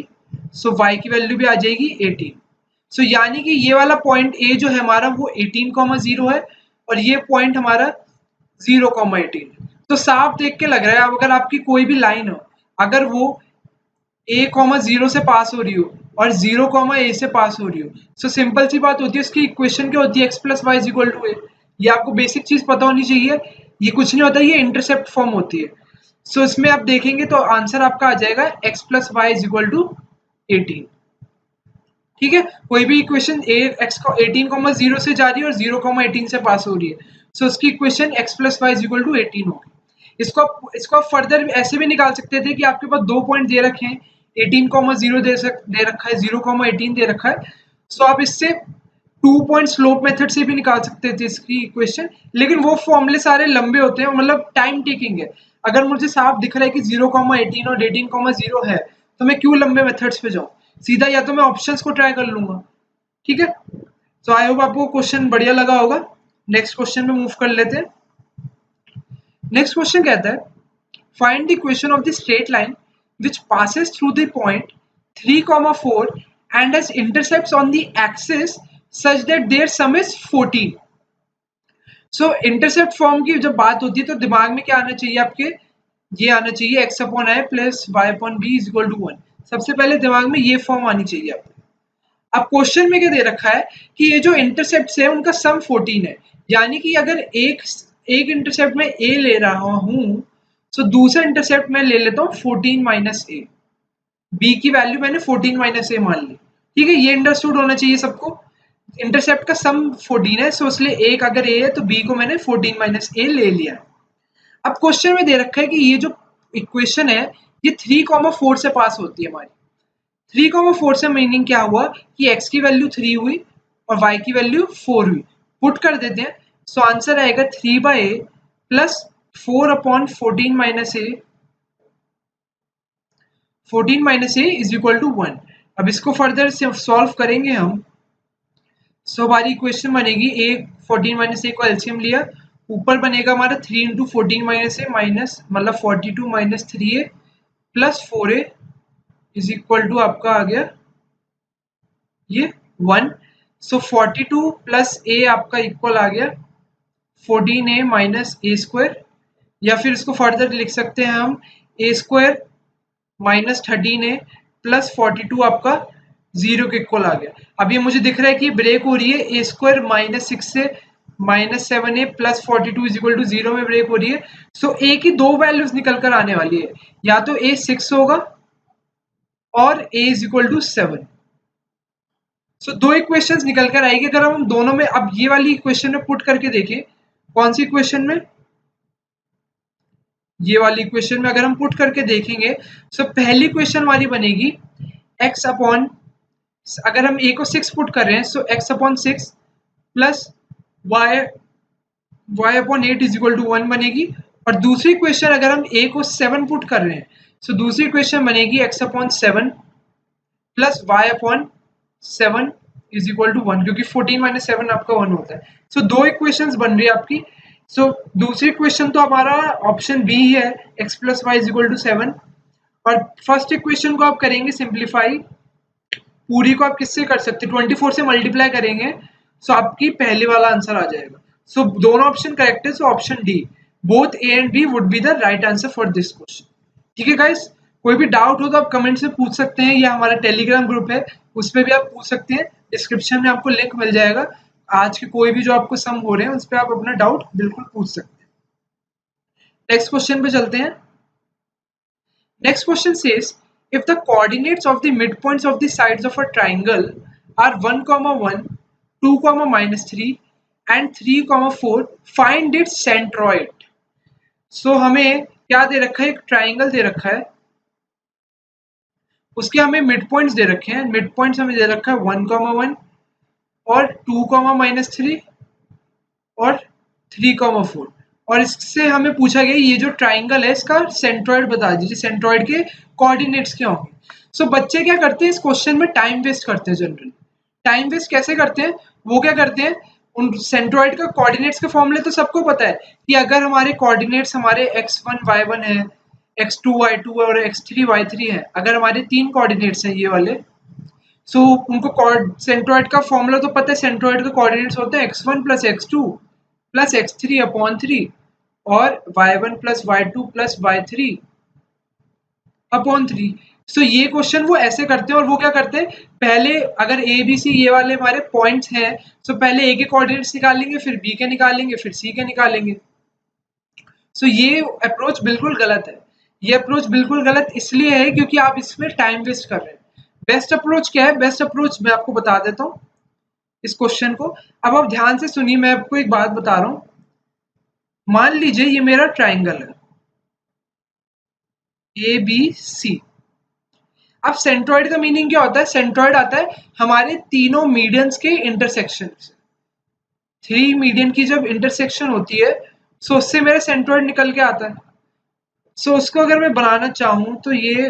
सो y की वैल्यू भी आ जाएगी 18। सो यानी कि ये वाला पॉइंट a जो है हमारा वो 18, 0 है, और ये पॉइंट हमारा 0, 18। तो साफ देख के लग रहा है, अगर आपकी कोई भी लाइन हो, अगर वो a, 0 से पास हो रही हो और 0, a से पास हो रही हो, सो सिंपल सी बात होती है, उसकी इक्वेशन क्या होती है, x + y = a। ये आपको बेसिक चीज पता होनी चाहिए। ये कुछ नहीं होता, ये इंटरसेप्ट फॉर्म होती है। सो इसमें आप देखेंगे तो आंसर आपका आ जाएगा x + y = 18। ठीक है, कोई भी इक्वेशन x 18, 0 से जा रही है और 0, 18 से पास हो रही है, सो उसकी इक्वेशन x + y = 18 होगी। इसको आप फर्दर ऐसे भी निकाल सकते थे कि आपके पास दो पॉइंट दे रखे हैं, 18, 0 दे रखा है, 0, 18 दे रखा है। सो आप इससे 2 पॉइंट स्लोप मेथड से भी निकाल सकते थे इसकी इक्वेशन, लेकिन वो फॉर्मूले सारे लंबे होते हैं, मतलब टाइम टेकिंग है। अगर मुझे साफ दिख रहा है कि 0, 18 और 18, 0 है, तो मैं क्यों लंबे मेथड्स पे जाऊं, सीधा या तो मैं ऑप्शंस को ट्राई कर लूंगा। ठीक है, सो आई होप आपको क्वेश्चन बढ़िया लगा होगा। नेक्स्ट क्वेश्चन में मूव कर लेते हैं। नेक्स्ट क्वेश्चन कहता है, find the equation of the straight line which passes through the point 3, 4 and has intercepts on the axis such that their sum is 14. So intercept form की जब बात होती है तो दिमाग में क्या आना चाहिए आपके, ये आना चाहिए x/i + y/b = 1। सबसे पहले दिमाग में ये फॉर्म आनी चाहिए आपको। अब क्वेश्चन में क्या दे रखा है कि ये जो इंटरसेप्ट है उनका सम 14 है, यानी कि अगर एक इंटरसेप्ट में a ले रहा हूं, तो दूसरा इंटरसेप्ट मैं ले लेता हूँ 14 - a। b की वैल्यू मैंने 14 - a मान ली। ठीक है, ये अंडरस्टूड होना चाहिए सबको। इंटरसेप्ट का सम 14 है, सो इसलिए एक अगर ए है तो बी को मैंने 14 माइनस ए ले लिया। अब क्वेश्चन में दे रखा है कि ये जो इक्वेशन है ये 3,4 से पास होती है हमारी। 3,4 से मीनिंग क्या हुआ कि x की वैल्यू 3 हुई और y की वैल्यू 4 हुई। पुट कर देते हैं, सो आंसर आएगा 3/a plus 4/14 minus A, 14 minus A is equal to 1। अब इसको फर्दर से सॉल्व करेंगे हम, सो हमारी इक्वेशन बनेगी ए 14 माइनस ए को एलसीएम लिया, ऊपर बनेगा हमारा 3 इंटू 14 माइनस ए माइनस मतलब 42 minus 3a plus 4a is equal to आपका आ गया ये 1। सो 42 प्लस ए आपका इक्वल आ गया 14a माइनस ए स्क्वायर, या फिर इसको फर्दर लिख सकते हैं हम ए स्क्वायर माइनस 13a प्लस 42 आपका 0 के इक्वल आ गया। अब ये मुझे दिख रहा है कि ब्रेक हो रही है, ए स्क्वायर माइनस 6 से minus 7a plus 42 is equal to 0 में ब्रेक हो रही है। सो ए की दो वैल्यूज निकल कर आने वाली है, या तो ए 6 होगा और ए इज इक्वल टू 7। सो दो इक्वेशंस निकल कर आएगी। अगर हम दोनों में अब ये वाली इक्वेशन में पुट करके देखें, कौन सी इक्वेशन में, ये वाली इक्वेशन में अगर हम पुट करके देखेंगे, सो पहली इक्वेशन हमारी बनेगी x अपॉन, अगर हम a को 6 पुट कर रहे हैं so x upon 6 plus y upon 8 is equal to 1 बनेगी। और दूसरी इक्वेशन अगर हम a को 7 पुट कर रहे हैं, सो दूसरी इक्वेशन बनेगी x upon 7 plus y upon 7 is equal to 1, क्योंकि 14 माइनस 7 आपका 1 होता है। सो दो इक्वेशंस बन रही है आपकी। सो दूसरी इक्वेशन तो हमारा ऑप्शन बी ही है, x plus Y is equal to 7। और फर्स्ट इक्वेशन को आप करेंगे सिंप्लीफाई, पूरी को आप किससे कर सकते हैं, 24 से मल्टीप्लाई करेंगे, सो आपकी पहले वाला आंसर आ जाएगा। सो दोनों ऑप्शन करेक्ट है, so option D both A and B would be the right answer for this question. ठीक है गाइस, कोई भी डाउट हो तो आप कमेंट से पूछ सकते हैं, या हमारा टेलीग्राम ग्रुप है उसमें भी आप पूछ सकते हैं, डिस्क्रिप्शन में आपको लिंक मिल जाएगा। आज के कोई भी जो आपको सम हो रहे हैं उस पर आप अपना डाउट बिल्कुल पूछ सकते हैं। नेक्स्ट क्वेश्चन पे चलते हैं। Next question says, if the coordinates of the midpoints of the sides of a triangle are 1, 1, 2, minus 3 and 3, 4, find its centroid. So हमें क्या दे रखा है, एक ट्राइंगल दे रखा है, उसके हमें मिड पॉइंट्स दे रखे हैं। मिड पॉइंट्स हमें दे रखा है 1, 1 और 2, माइनस 3 और 3, 4। और इससे हमें पूछा गया ये जो ट्राइंगल है इसका सेंट्रॉइड बता दीजिए, सेंट्रॉइड के कोऑर्डिनेट्स क्या होंगे। सो बच्चे क्या करते हैं इस क्वेश्चन में, टाइम वेस्ट करते हैं। जनरली टाइम वेस्ट कैसे करते हैं, वो क्या करते हैं, उन सेंट्रॉइड का कोऑर्डिनेट्स के फॉर्मूले तो सबको पता है कि अगर हमारे कोऑर्डिनेट्स हमारे x1 y1 है, x2 y2 और x3 y3 है, अगर हमारे तीन कोऑर्डिनेट्स हैं ये वाले, सो उनको सेंट्रॉइड का फॉर्मूला तो पता है। सेंट्रॉइड के कोऑर्डिनेट्स होते हैं x1 plus x2 plus x3 upon 3 और y1 plus y2 plus y3 upon 3। सो ये क्वेश्चन वो ऐसे करते हैं, और वो क्या करते हैं, पहले अगर ए बी सी ये वाले हमारे पॉइंट्स हैं, सो पहले ए के कोऑर्डिनेट्स निकालेंगे, फिर बी के निकालेंगे, फिर सी के निकालेंगे। सो ये अप्रोच बिल्कुल गलत है। ये अप्रोच बिल्कुल गलत इसलिए है क्योंकि आप इसमें टाइम वेस्ट कर रहे हैं। बेस्ट अप्रोच क्या है, बेस्ट अप्रोच मैं आपको बता देता हूँ इस क्वेश्चन को। अब आप ध्यान से सुनिए, मैं आपको एक बात बता रहा हूँ। मान लीजिए ये मेरा ट्राइंगल है ए बी सी। अब सेंट्रॉइड का मीनिंग क्या होता है, सेंट्रॉइड आता है हमारे तीनों मीडियंस के इंटरसेक्शन से। थ्री मीडियन की जब इंटरसेक्शन होती है, सो उससे मेरा सेंट्रॉइड निकल के आता है। सो उसको अगर मैं बनाना चाहूँ तो ये,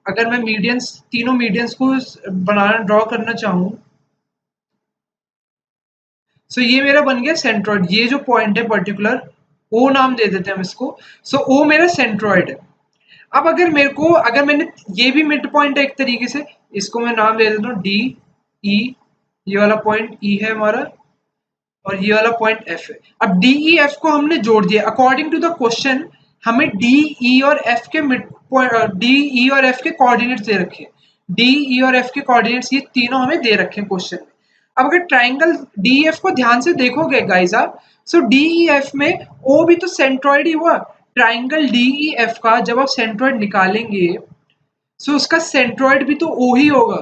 अगर मैं मीडियंस, तीनों मीडियंस को बनाना, ड्रॉ करना चाहूँ, सो ये मेरा बन गया सेंट्रॉइड। ये जो पॉइंट है पर्टिकुलर, ओ नाम दे देते हैं हम इसको। सो ओ मेरा सेंट्रॉइड है। अब अगर मेरे को, अगर मैंने, ये भी मिड पॉइंट है एक तरीके से, इसको मैं नाम दे देता हूँ डी ई, ये वाला पॉइंट ई है हमारा और ये वाला पॉइंट एफ है। अब डी ई एफ को हमने जोड़ दिया। अकॉर्डिंग टू द क्वेश्चन हमें डी ई और एफ के मिड पॉइंट, डी ई और एफ के कोऑर्डिनेट्स दे रखे हैं। डी ई और एफ के कोऑर्डिनेट्स ये तीनों हमें दे रखे हैं क्वेश्चन में। अब अगर ट्राइंगल डी एफ को ध्यान से देखोगे गाइस आप, सो डी ई एफ में ओ भी तो सेंट्रॉइड ही हुआ। ट्राइंगल डी ई एफ का जब आप सेंट्रॉइड निकालेंगे, सो उसका सेंट्रॉइड भी तो ओ ही होगा।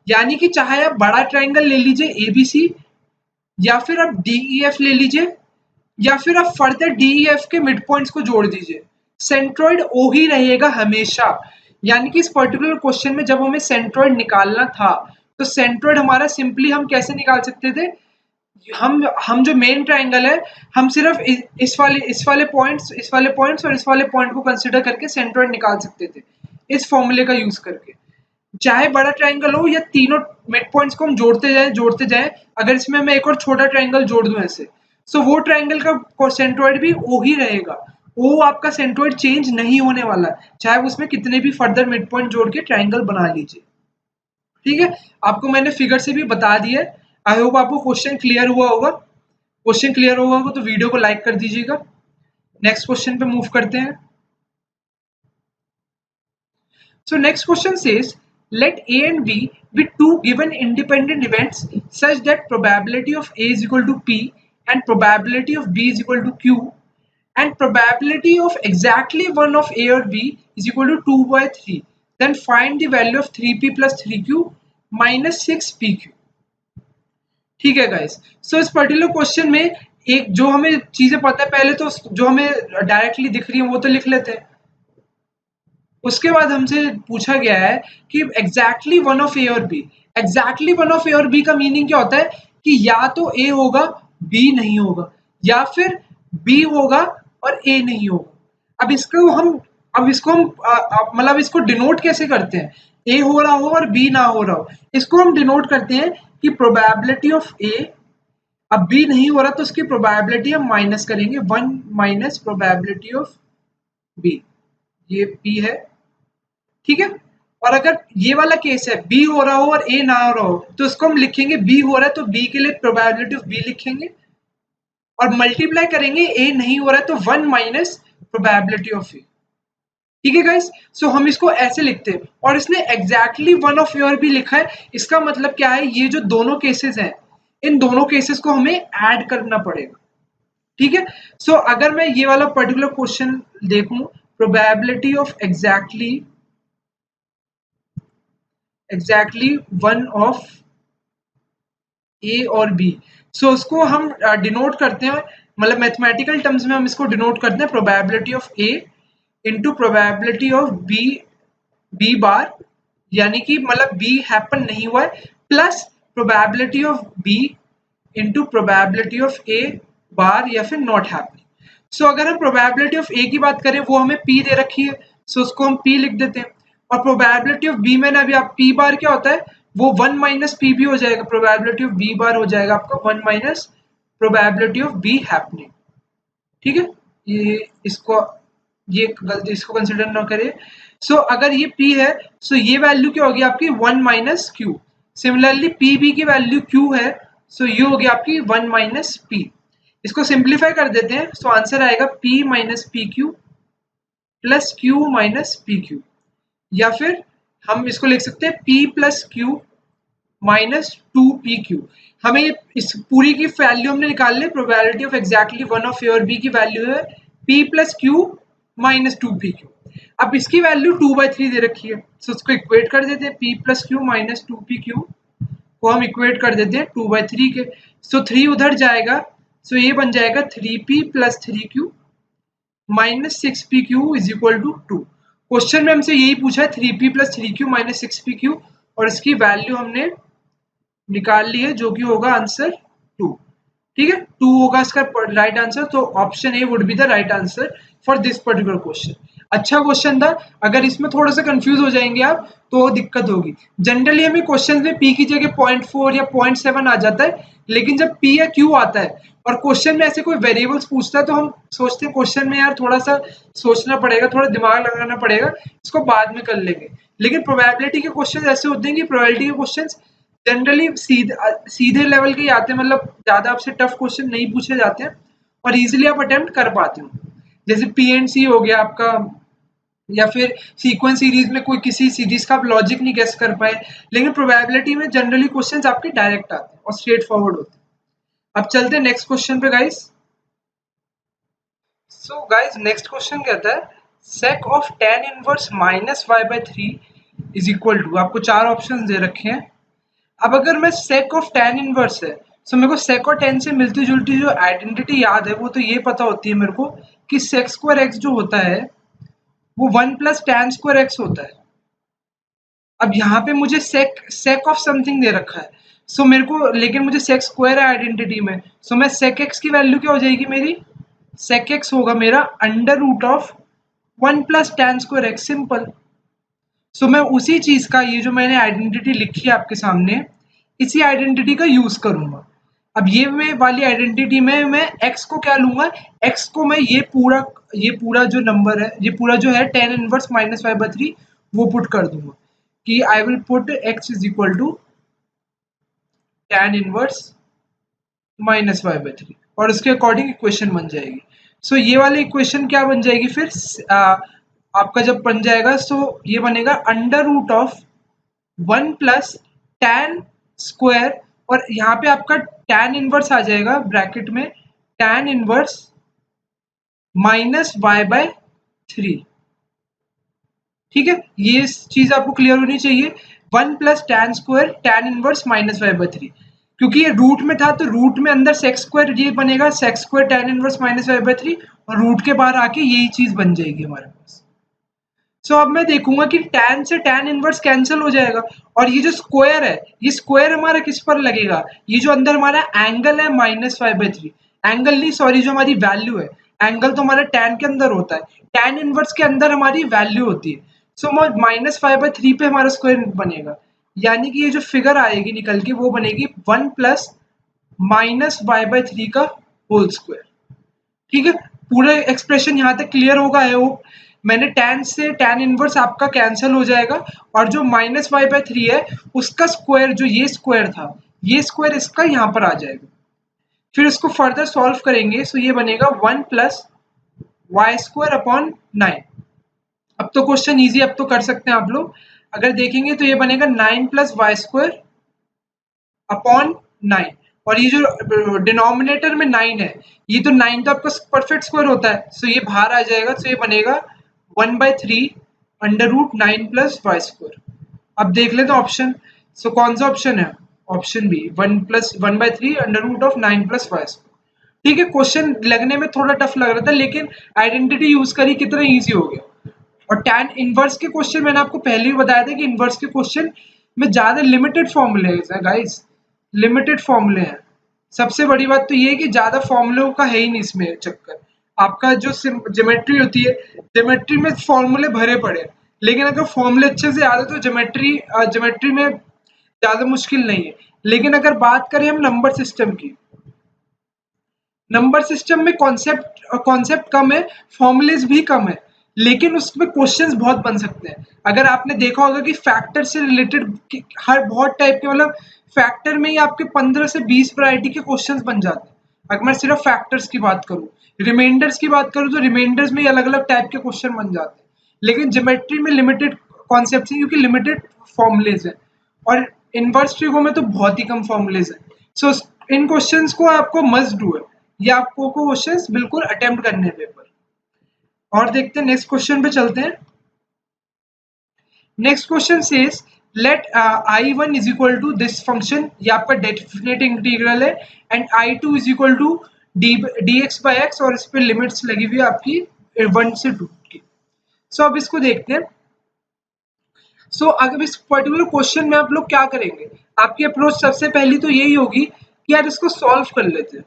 यानी कि चाहे आप बड़ा ट्राइंगल ले लीजिए एबीसी, या फिर आप डीईएफ ले लीजिए, या फिर आप फर्दर डीईएफ के मिड पॉइंट्स को जोड़ दीजिए, सेंट्रॉइड ओ ही रहेगा हमेशा। यानी कि इस पर्टिकुलर क्वेश्चन में जब हमें सेंट्रॉइड निकालना था, तो सेंट्रॉइड हमारा सिंपली हम कैसे निकाल सकते थे, हम जो मेन ट्राइंगल है, हम सिर्फ इस वाले पॉइंट्स और इस वाले पॉइंट को कंसिडर करके सेंट्रॉइड निकाल सकते थे इस फॉर्मूले का यूज करके। चाहे बड़ा ट्राइंगल हो या तीनों मिड पॉइंट्स को हम जोड़ते जाएं, अगर इसमें मैं एक और छोटा ट्राइंगल जोड़ दूं ऐसे, सो वो ट्राइंगल का सेंट्रॉइड भी ओ ही रहेगा। वो आपका सेंट्रॉइड चेंज नहीं होने वाला, चाहे उसमें कितने भी फर्दर मिड पॉइंट जोड़ के ट्राइंगल बना लीजिए। ठीक है, आपको मैंने फिगर से भी बता दिया है। आई होप आपको क्वेश्चन क्लियर हुआ होगा। क्वेश्चन क्लियर हुआ होगा तो वीडियो को लाइक कर दीजिएगा। नेक्स्ट क्वेश्चन पे मूव करते हैं। So next question says, let A and B be two given independent events such that probability of A is equal to P and probability of B is equal to Q and probability of exactly one of A or B is equal to 2 by 3. Then find the value of 3P plus 3Q minus 6PQ. ठीक है guys, सो इस particular question में एक जो हमें चीजें पता है, पहले तो जो हमें डायरेक्टली दिख रही है वो तो लिख लेते हैं। उसके बाद हमसे पूछा गया है कि एग्जैक्टली वन ऑफ ए और B. Exactly one of A और बी का मीनिंग क्या होता है कि या तो ए होगा बी नहीं होगा, या फिर बी होगा और ए नहीं होगा। अब इसको हम मतलब इसको डिनोट कैसे करते हैं, ए हो रहा हो और बी ना हो रहा हो, इसको हम डिनोट करते हैं कि प्रोबेबिलिटी ऑफ ए, अब बी नहीं हो रहा तो उसकी प्रोबेबिलिटी हम माइनस करेंगे, 1 माइनस प्रोबेबिलिटी ऑफ बी, ये पी है। ठीक है, और अगर ये वाला केस है बी हो रहा हो और ए ना हो रहा हो, तो इसको हम लिखेंगे बी हो रहा है तो बी के लिए प्रोबेबिलिटी ऑफ बी लिखेंगे, और मल्टीप्लाई करेंगे ए नहीं हो रहा है तो 1 माइनस प्रोबेबिलिटी ऑफ ए। ठीक है गाइस, सो हम इसको ऐसे लिखते हैं, और इसने एग्जैक्टली वन ऑफ योर भी लिखा है। इसका मतलब क्या है, ये जो दोनों केसेस हैं, इन दोनों केसेस को हमें ऐड करना पड़ेगा। ठीक है, सो अगर मैं ये वाला पर्टिकुलर क्वेश्चन देखूं, probability of exactly one of A और बी, सो उसको हम डिनोट करते हैं, मतलब मैथमेटिकल टर्म्स में हम इसको डिनोट करते हैं probability of A into probability of B bar, यानी कि मतलब बी हैपन नहीं हुआ है, plus probability of B into probability of A bar या फिर नॉट हैपनिंग। सो अगर हम प्रोबेबिलिटी ऑफ ए की बात करें, वो हमें पी दे रखी है, सो उसको हम पी लिख देते हैं, और प्रोबेबिलिटी ऑफ बी में ना अभी आप पी बार क्या होता है, वो 1 माइनस पी भी हो जाएगा, प्रोबेबिलिटी ऑफ बी बार हो जाएगा आपका 1 minus probability of be happening. ठीक है, ये गलती इसको कंसिडर ना करिए। सो अगर ये P है, सो ये वैल्यू क्या होगी आपकी 1 minus Q. Similarly P B की वैल्यू Q है, सो ये होगी आपकी 1 माइनस P। इसको सिंप्लीफाई कर देते हैं, सो आंसर आएगा P minus P Q plus Q minus P Q, या फिर हम इसको लिख सकते हैं P plus Q minus 2PQ। हमें इस पूरी की वैल्यू हमने निकाल ली, probability of exactly one of A और बी की वैल्यू है P plus Q minus 2PQ। अब इसकी वैल्यू 2/3 दे रखी है, तो उसको इक्वेट कर देते हैं, P plus Q minus 2PQ को हम इक्वेट कर देते हैं 2/3 के, सो 3 उधर जाएगा, सो ये बन जाएगा 3P plus 3Q minus 6PQ is equal to 2। Question में हमसे यही पूछा है 3P plus 3Q minus 6PQ, और इसकी वैल्यू हमने निकाल ली है, जो कि होगा आंसर 2। ठीक है, 2 होगा इसका राइट आंसर, तो option A would be the right answer for this particular question. अच्छा क्वेश्चन था, अगर इसमें थोड़ा सा कंफ्यूज हो जाएंगे आप तो दिक्कत होगी। जनरली हमें क्वेश्चन में पी की जगह 0.4 या 0.7 आ जाता है, लेकिन जब पी या क्यू आता है और क्वेश्चन में ऐसे कोई वेरिएबल्स पूछता है, तो हम सोचते हैं क्वेश्चन में यार थोड़ा सा सोचना पड़ेगा, थोड़ा दिमाग लगाना पड़ेगा, इसको बाद में कर लेंगे। लेकिन प्रोबेबिलिटी के क्वेश्चन ऐसे होते हैं कि प्रोबेबिलिटी के क्वेश्चन जनरली सीधे लेवल के ही आते हैं, मतलब ज्यादा आपसे टफ क्वेश्चन नहीं पूछे जाते हैं और इजीली आप अटेम्प्ट कर पाते हो। जैसे पीएनसी हो गया आपका, या फिर सीक्वेंस सीरीज में कोई किसी सीरीज का आप लॉजिक नहीं गेस कर पाए, लेकिन प्रोबेबिलिटी में जनरली क्वेश्चंस आपके डायरेक्ट आते हैं और स्ट्रेट फॉरवर्ड होते हैं। अब चलते हैं नेक्स्ट क्वेश्चन पे guys. So guys next question कहता है sec of tan inverse minus y/3 is equal to, आपको चार ऑप्शंस दे रखे हैं, अब अगर मैं sec ऑफ tan इनवर्स है, सो मेरे को sec और tan से मिलती जुलती जो आइडेंटिटी याद है वो तो ये पता होती है मेरे को कि sec स्क्वायर x जो होता है वो 1 प्लस tan स्क्वायर x होता है। अब यहाँ पे मुझे sec ऑफ समथिंग दे रखा है, सो मेरे को, लेकिन मुझे sec स्क्वायर है आइडेंटिटी में, सो मैं sec x की वैल्यू क्या हो जाएगी मेरी, sec x होगा मेरा under root of 1 plus tan square x, simple. So मैं उसी चीज का, ये जो मैंने आइडेंटिटी लिखी है आपके सामने, इसी आइडेंटिटी का यूज करूंगा। अब ये मैं वाली आइडेंटिटी में मैं x को क्या लूंगा, x को मैं ये पूरा जो नंबर है, ये पूरा जो है tan inverse minus Y by 3 वो पुट कर दूंगा कि I will put x is equal to tan inverse minus Y by 3 और उसके अकॉर्डिंग इक्वेशन बन जाएगी। सो ये वाली इक्वेशन क्या बन जाएगी फिर, आपका जब बन जाएगा सो ये बनेगा under root of 1 plus tan square, और यहाँ पे आपका tan इनवर्स आ जाएगा ब्रैकेट में, tan inverse minus Y by 3। ठीक है, ये चीज आपको क्लियर होनी चाहिए। 1 plus tan square tan inverse minus Y by 3, क्योंकि ये रूट में था तो रूट में अंदर सेक स्क्वायर ये बनेगा, sec square tan inverse minus Y by 3, और रूट के बाहर आके यही चीज बन जाएगी हमारे पास। सो अब मैं देखूंगा कि tan से tan इनवर्स कैंसिल हो जाएगा, और ये जो स्क्वायर है, ये स्क्वायर हमारा किस पर लगेगा, ये जो अंदर हमारा एंगल है माइनस वाई बाई 3, एंगल नहीं सॉरी, जो हमारी वैल्यू है, एंगल तो हमारा tan के अंदर होता है, tan इनवर्स के अंदर हमारी वैल्यू होती है। सो माइनस वाई बाई 3 पे हमारा स्क्वायर बनेगा, यानी कि ये जो फिगर आएगी निकल के वो बनेगी 1 प्लस माइनस वाई बाई 3 का होल स्क्वायर। ठीक है, पूरा एक्सप्रेशन यहाँ तक क्लियर होगा है वो। मैंने tan से tan इनवर्स आपका कैंसिल हो जाएगा, और जो माइनस वाई बाई 3 है उसका स्क्वायर, जो ये स्क्वायर था, ये स्क्वायर इसका यहाँ पर आ जाएगा। फिर इसको फर्दर सॉल्व करेंगे, सो ये बनेगा 1 प्लस वाई स्क्वायर अपॉन 9। अब तो क्वेश्चन इजी, अब तो कर सकते हैं आप लोग। अगर देखेंगे तो ये बनेगा 9 प्लस वाई स्क्वायर अपॉन 9, और ये जो डिनोमिनेटर में 9 है, ये तो 9 तो आपका परफेक्ट स्क्वायर होता है, सो ये बाहर आ जाएगा, सो ये बनेगा 1 by 3 under root 9 plus Y square. अब देख लेते हैं ऑप्शन, सो कौन सा ऑप्शन है, option B 1 by 3 under root of 9 plus Y square. ठीक है, क्वेश्चन लगने में थोड़ा टफ लग रहा था, लेकिन आइडेंटिटी यूज करी कितना इजी हो गया। और tan इनवर्स के क्वेश्चन मैंने आपको पहले ही बताया था कि इनवर्स के क्वेश्चन में ज्यादा लिमिटेड फॉर्मूले हैं गाइस, लिमिटेड फॉर्मूले हैं। सबसे बड़ी बात तो ये है कि ज्यादा फॉर्मूलों का है ही नहीं इसमें चक्कर। आपका जो ज्योमेट्री होती है, ज्योमेट्री में फॉर्मूले भरे पड़े, लेकिन अगर फॉर्मूले अच्छे से याद है तो ज्योमेट्री में ज्यादा मुश्किल नहीं है। लेकिन अगर बात करें हम नंबर सिस्टम की, नंबर सिस्टम में कॉन्सेप्ट कम है, फॉर्मूलेज भी कम है, लेकिन उसमें क्वेश्चंस बहुत बन सकते हैं। अगर आपने देखा होगा कि फैक्टर से रिलेटेड हर बहुत टाइप के, मतलब फैक्टर में ही आपके 15 से 20 वैरायटी के क्वेश्चंस बन जाते हैं। अगर मैं सिर्फ फैक्टर्स की बात करूं, रिमाइंडर्स की बात करूं तो रिमाइंडर्स में अलग अलग टाइप के क्वेश्चन बन जाते हैं, लेकिन ज्योमेट्री में लिमिटेड कॉन्सेप्ट है क्योंकि लिमिटेड फॉर्मुलेज है, और इनवर्स ट्रिगो में तो बहुत ही कम फॉर्मुलेज है। सो इन क्वेश्चंस को आपको मस्ट डू है, ये आपको क्वेश्चंस बिल्कुल अटेम्प्ट करने हैं पेपर। और देखते हैं नेक्स्ट क्वेश्चन पे चलते हैं। Next question says let I1 is equal to this function, ये आपका डेफिनेट इंटीग्रल है, and I2 is equal to dx by x, और इस पे लिमिट्स लगी हुई है आपकी 1 से 2 की। सो अब इसको देखते हैं। सो अगर इस पर्टिकुलर क्वेश्चन में आप लोग क्या करेंगे, आपकी अप्रोच सबसे पहली तो यही होगी कि यार इसको सॉल्व कर लेते हैं।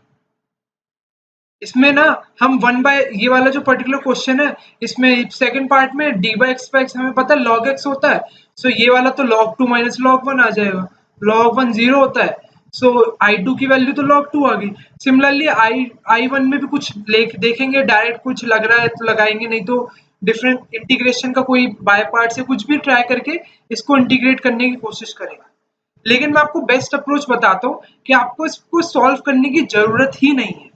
इसमें ना हम 1 बाय, ये वाला जो पर्टिकुलर क्वेश्चन है, इसमें सेकंड पार्ट में d by x by x हमें पता है log x होता है, सो ये वाला तो log 2 माइनस log 1 आ जाएगा, log 1 0 होता है, सो I2 की वैल्यू तो log 2 आ गई। सिमिलरली I1 में भी कुछ देखेंगे, डायरेक्ट कुछ लग रहा है तो लगाएंगे, नहीं तो डिफरेंट इंटीग्रेशन का कोई बाय पार्ट से कुछ भी ट्राई करके इसको इंटीग्रेट करने की कोशिश करेगा। लेकिन मैं आपको बेस्ट अप्रोच बताता हूँ कि आपको इसको सॉल्व करने की जरूरत ही नहीं है।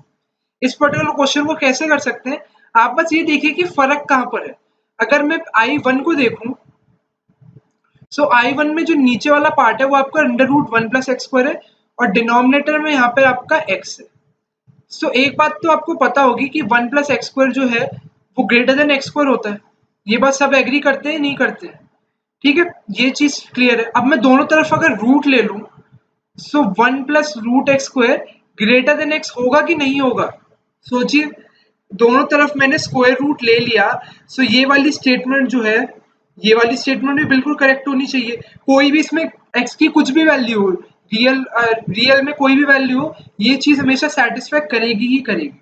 इस पर्टिकुलर क्वेश्चन को कैसे कर सकते हैं, आप बस ये देखिए कि फर्क कहां पर है। अगर मैं I1 को देखूं, सो I1 में जो नीचे वाला पार्ट है वो आपका under root 1 plus x square है, और डिनोमिनेटर में यहाँ पे आपका x है। सो एक बात तो आपको पता होगी कि 1 प्लस एक्स स्क्वायर जो है वो ग्रेटर देन एक्स स्क्वायर होता है। ये बात सब एग्री करते हैं नहीं करते हैं? ठीक है, ये चीज क्लियर है। अब मैं दोनों तरफ अगर रूट ले लूं, so 1 plus root x square greater than x होगा कि नहीं होगा? सोचिए, दोनों तरफ मैंने स्क्वायर रूट ले लिया, सो ये वाली स्टेटमेंट जो है, ये वाली स्टेटमेंट भी बिल्कुल करेक्ट होनी चाहिए। कोई भी इसमें एक्स की कुछ भी वैल्यू हो, रियल में कोई भी वैल्यू हो, ये चीज हमेशा सेटिस्फाई करेगी ही करेगी।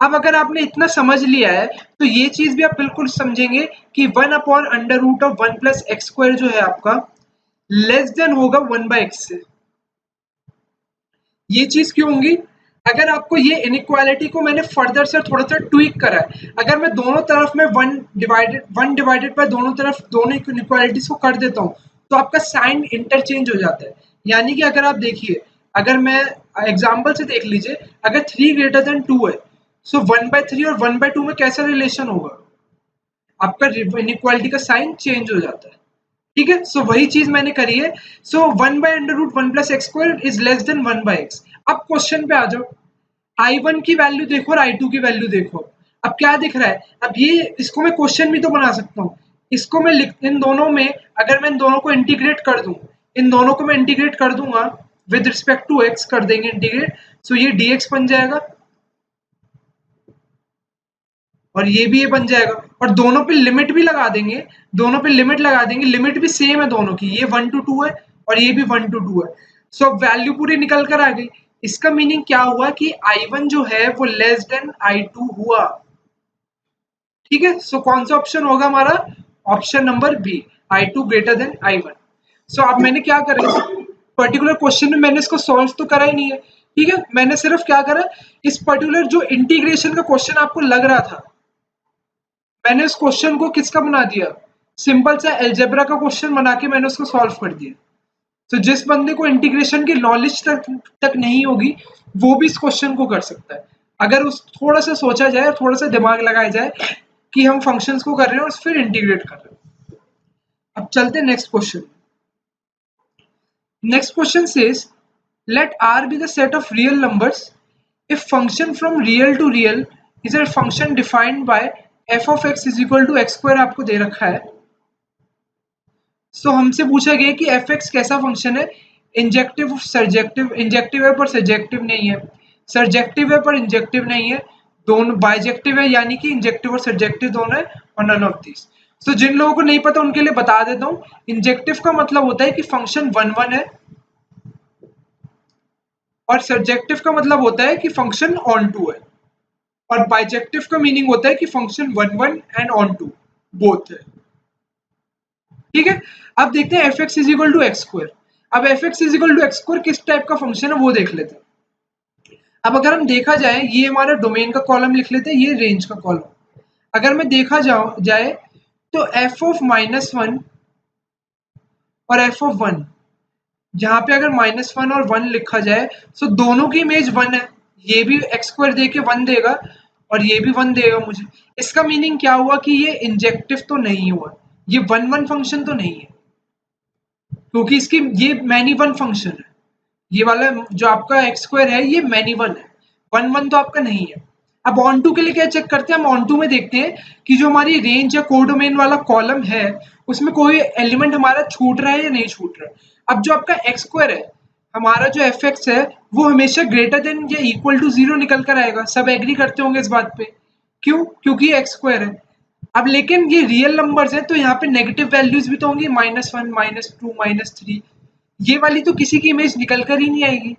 अब अगर आपने इतना समझ लिया है तो ये चीज भी आप बिल्कुल समझेंगे कि 1/√1 + x² जो है आपका लेस देन होगा 1/x से। ये चीज क्यों होंगी? अगर आपको ये इनइक्वालिटी को मैंने फर्दर से थोड़ा सा ट्वीक करा है, अगर मैं दोनों तरफ में 1 डिवाइडेड बाय दोनों तरफ दोनों इनइक्वालिटीज को कर देता हूँ तो आपका साइन इंटरचेंज हो जाता है। यानी कि अगर आप देखिए, अगर मैं एग्जाम्पल से देख लीजिए, अगर 3 ग्रेटर देन 2 है, सो 1/3 और 1/2 में कैसा रिलेशन होगा? आपका इनइक्वालिटी का साइन चेंज हो जाता है। ठीक है, सो वही चीज मैंने करी है। सो 1/√1 + x² is less than 1/x। अब क्वेश्चन पे आ जाओ, I1 की वैल्यू देखो और I2 की वैल्यू देखो। अब क्या दिख रहा है? अब ये इसको मैं क्वेश्चन भी तो बना सकता हूँ। इसको मैं इन दोनों में, अगर मैं इन दोनों को इंटीग्रेट कर दूं, इन दोनों को मैं इंटीग्रेट कर दूंगा विद रिस्पेक्ट टू x, कर देंगे इंटीग्रेट, सो ये dx बन जाएगा और ये भी ये बन जाएगा, और दोनों पे लिमिट भी लगा देंगे, दोनों पे लिमिट लगा देंगे, लिमिट भी सेम है दोनों की, ये 1 to 2 है और ये भी 1 to 2 है। सो अब वैल्यू पूरी निकल कर आ गई। इसका मीनिंग क्या हुआ कि I1 जो है वो लेस देन I2 हुआ। ठीक है, सो कौन सा ऑप्शन होगा हमारा? Option number B, I2 greater than I1। So अब मैंने क्या करा, इस पर्टिकुलर क्वेश्चन में मैंने इसको सॉल्व तो करा ही नहीं है। ठीक है, मैंने सिर्फ क्या करा, इस पर्टिकुलर जो इंटीग्रेशन का क्वेश्चन आपको लग रहा था, मैंने उस क्वेश्चन को किसका बना दिया, सिंपल सा अलजेब्रा का क्वेश्चन बना के मैंने उसको सॉल्व कर दिया। तो जिस बंदे को इंटीग्रेशन की नॉलेज तक नहीं होगी, वो भी इस क्वेश्चन को कर सकता है, अगर उस थोड़ा सा सोचा जाए, थोड़ा सा दिमाग लगाया जाए कि हम फंक्शंस को कर रहे हैं और फिर इंटीग्रेट कर रहे हैं। अब चलते हैं next question. Next question says let R be the set of real numbers if function from real to real is a function defined by f of x is equal to x² आपको दे रखा है। So हमसे पूछा गया कि F x कैसा function है, injective surjective, injective है पर सर्जेक्टिव नहीं है, सर्जेक्टिव है पर इंजेक्टिव नहीं है, दोनों बाइजेक्टिव है यानी कि इंजेक्टिव और सर्जेक्टिव दोनों है, और नन ऑफ दिस। सो जिन लोगों को नहीं पता उनके लिए बता देता हूँ, इंजेक्टिव का मतलब होता है कि फंक्शन 1 1 है, और सर्जेक्टिव का मतलब होता है कि फंक्शन ऑन टू है, और बाइजेक्टिव का मीनिंग होता है कि function 1 1 and onto both है। ठीक है, अब देखते हैं f x is equal to x²। अब f x is equal to x² किस टाइप का फंक्शन है वो देख लेते हैं। अब अगर हम देखा जाए, ये हमारा डोमेन का कॉलम लिख लेते हैं, ये रेंज का कॉलम। अगर मैं देखा जाए तो एफ ऑफ -1 और एफ ऑफ 1, जहां पे अगर -1 और 1 लिखा जाए तो दोनों की इमेज 1 है, ये भी x² दे के 1 देगा और ये भी 1 देगा मुझे। इसका मीनिंग क्या हुआ कि ये इंजेक्टिव तो नहीं हुआ, ये 1 1 फंक्शन तो नहीं है, क्योंकि इसकी ये मैनी वन फंक्शन है, ये वाला जो आपका x² है ये मैनी वन है, 1 1 तो आपका नहीं है। अब ऑन टू के लिए क्या चेक करते हैं, हम ऑन टू में देखते हैं कि जो हमारी रेंज या कोडोमेन वाला कॉलम है उसमें कोई एलिमेंट हमारा छूट रहा है या नहीं छूट रहा है। अब जो आपका x² है, हमारा जो एफ एक्स है, वो हमेशा ग्रेटर देन या इक्वल टू 0 निकल कर आएगा। सब एग्री करते होंगे इस बात पे, क्यों? क्योंकि ये x² है। अब लेकिन ये रियल नंबर्स हैं तो यहाँ पे नेगेटिव वैल्यूज भी तो होंगी, -1 -2 -3, ये वाली तो किसी की इमेज निकल कर ही नहीं आएगी।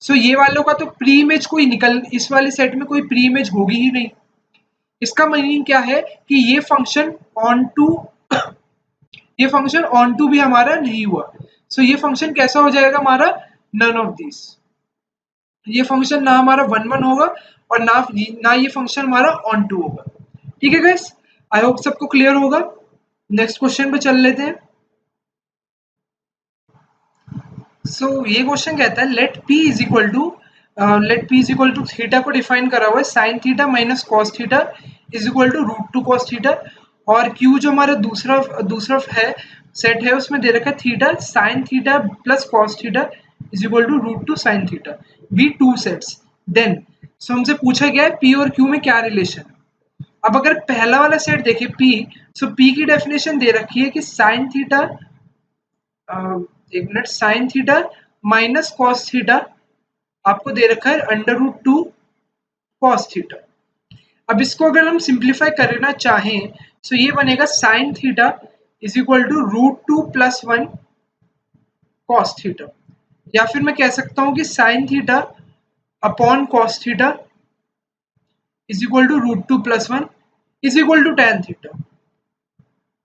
सो ये वालों का तो प्री इमेज कोई निकल, इस वाले सेट में कोई प्री इमेज होगी ही नहीं। इसका मीनिंग क्या है कि ये फंक्शन ऑन टू ये फंक्शन ऑन टू भी हमारा नहीं हुआ। सो ये फंक्शन कैसा हो जाएगा हमारा? None of this. ये फंक्शन ना हमारा 1 1 होगा और ना ये फंक्शन हमारा ऑन टू होगा। ठीक है गाइस, आई होप सबको क्लियर होगा। नेक्स्ट क्वेश्चन पे चल लेते हैं। सो ये क्वेश्चन कहता है let p is equal to theta को डिफाइन करा हुआ है sine theta minus cos theta is equal to √2 cos theta, और q जो हमारा दूसरा है सेट है उसमें दे रखा है theta sine theta plus cos theta is equal to √2 sin theta, be two sets. Then so हमसे पूछा गया है p और q में क्या रिलेशन है। अब अगर पहला वाला सेट देखिए p, सो p की डेफिनेशन दे रखी है कि साइन थीटा, एक minute, sign theta minus cos theta आपको दे रखा है √2 कॉस थीटा। अब इसको अगर हम सिंप्लीफाई करना चाहें तो ये बनेगा sine theta is equal to √2 + 1 cos theta, या फिर मैं कह सकता हूं कि sine theta upon cos theta is equal to √2 + 1 is equal to tan theta.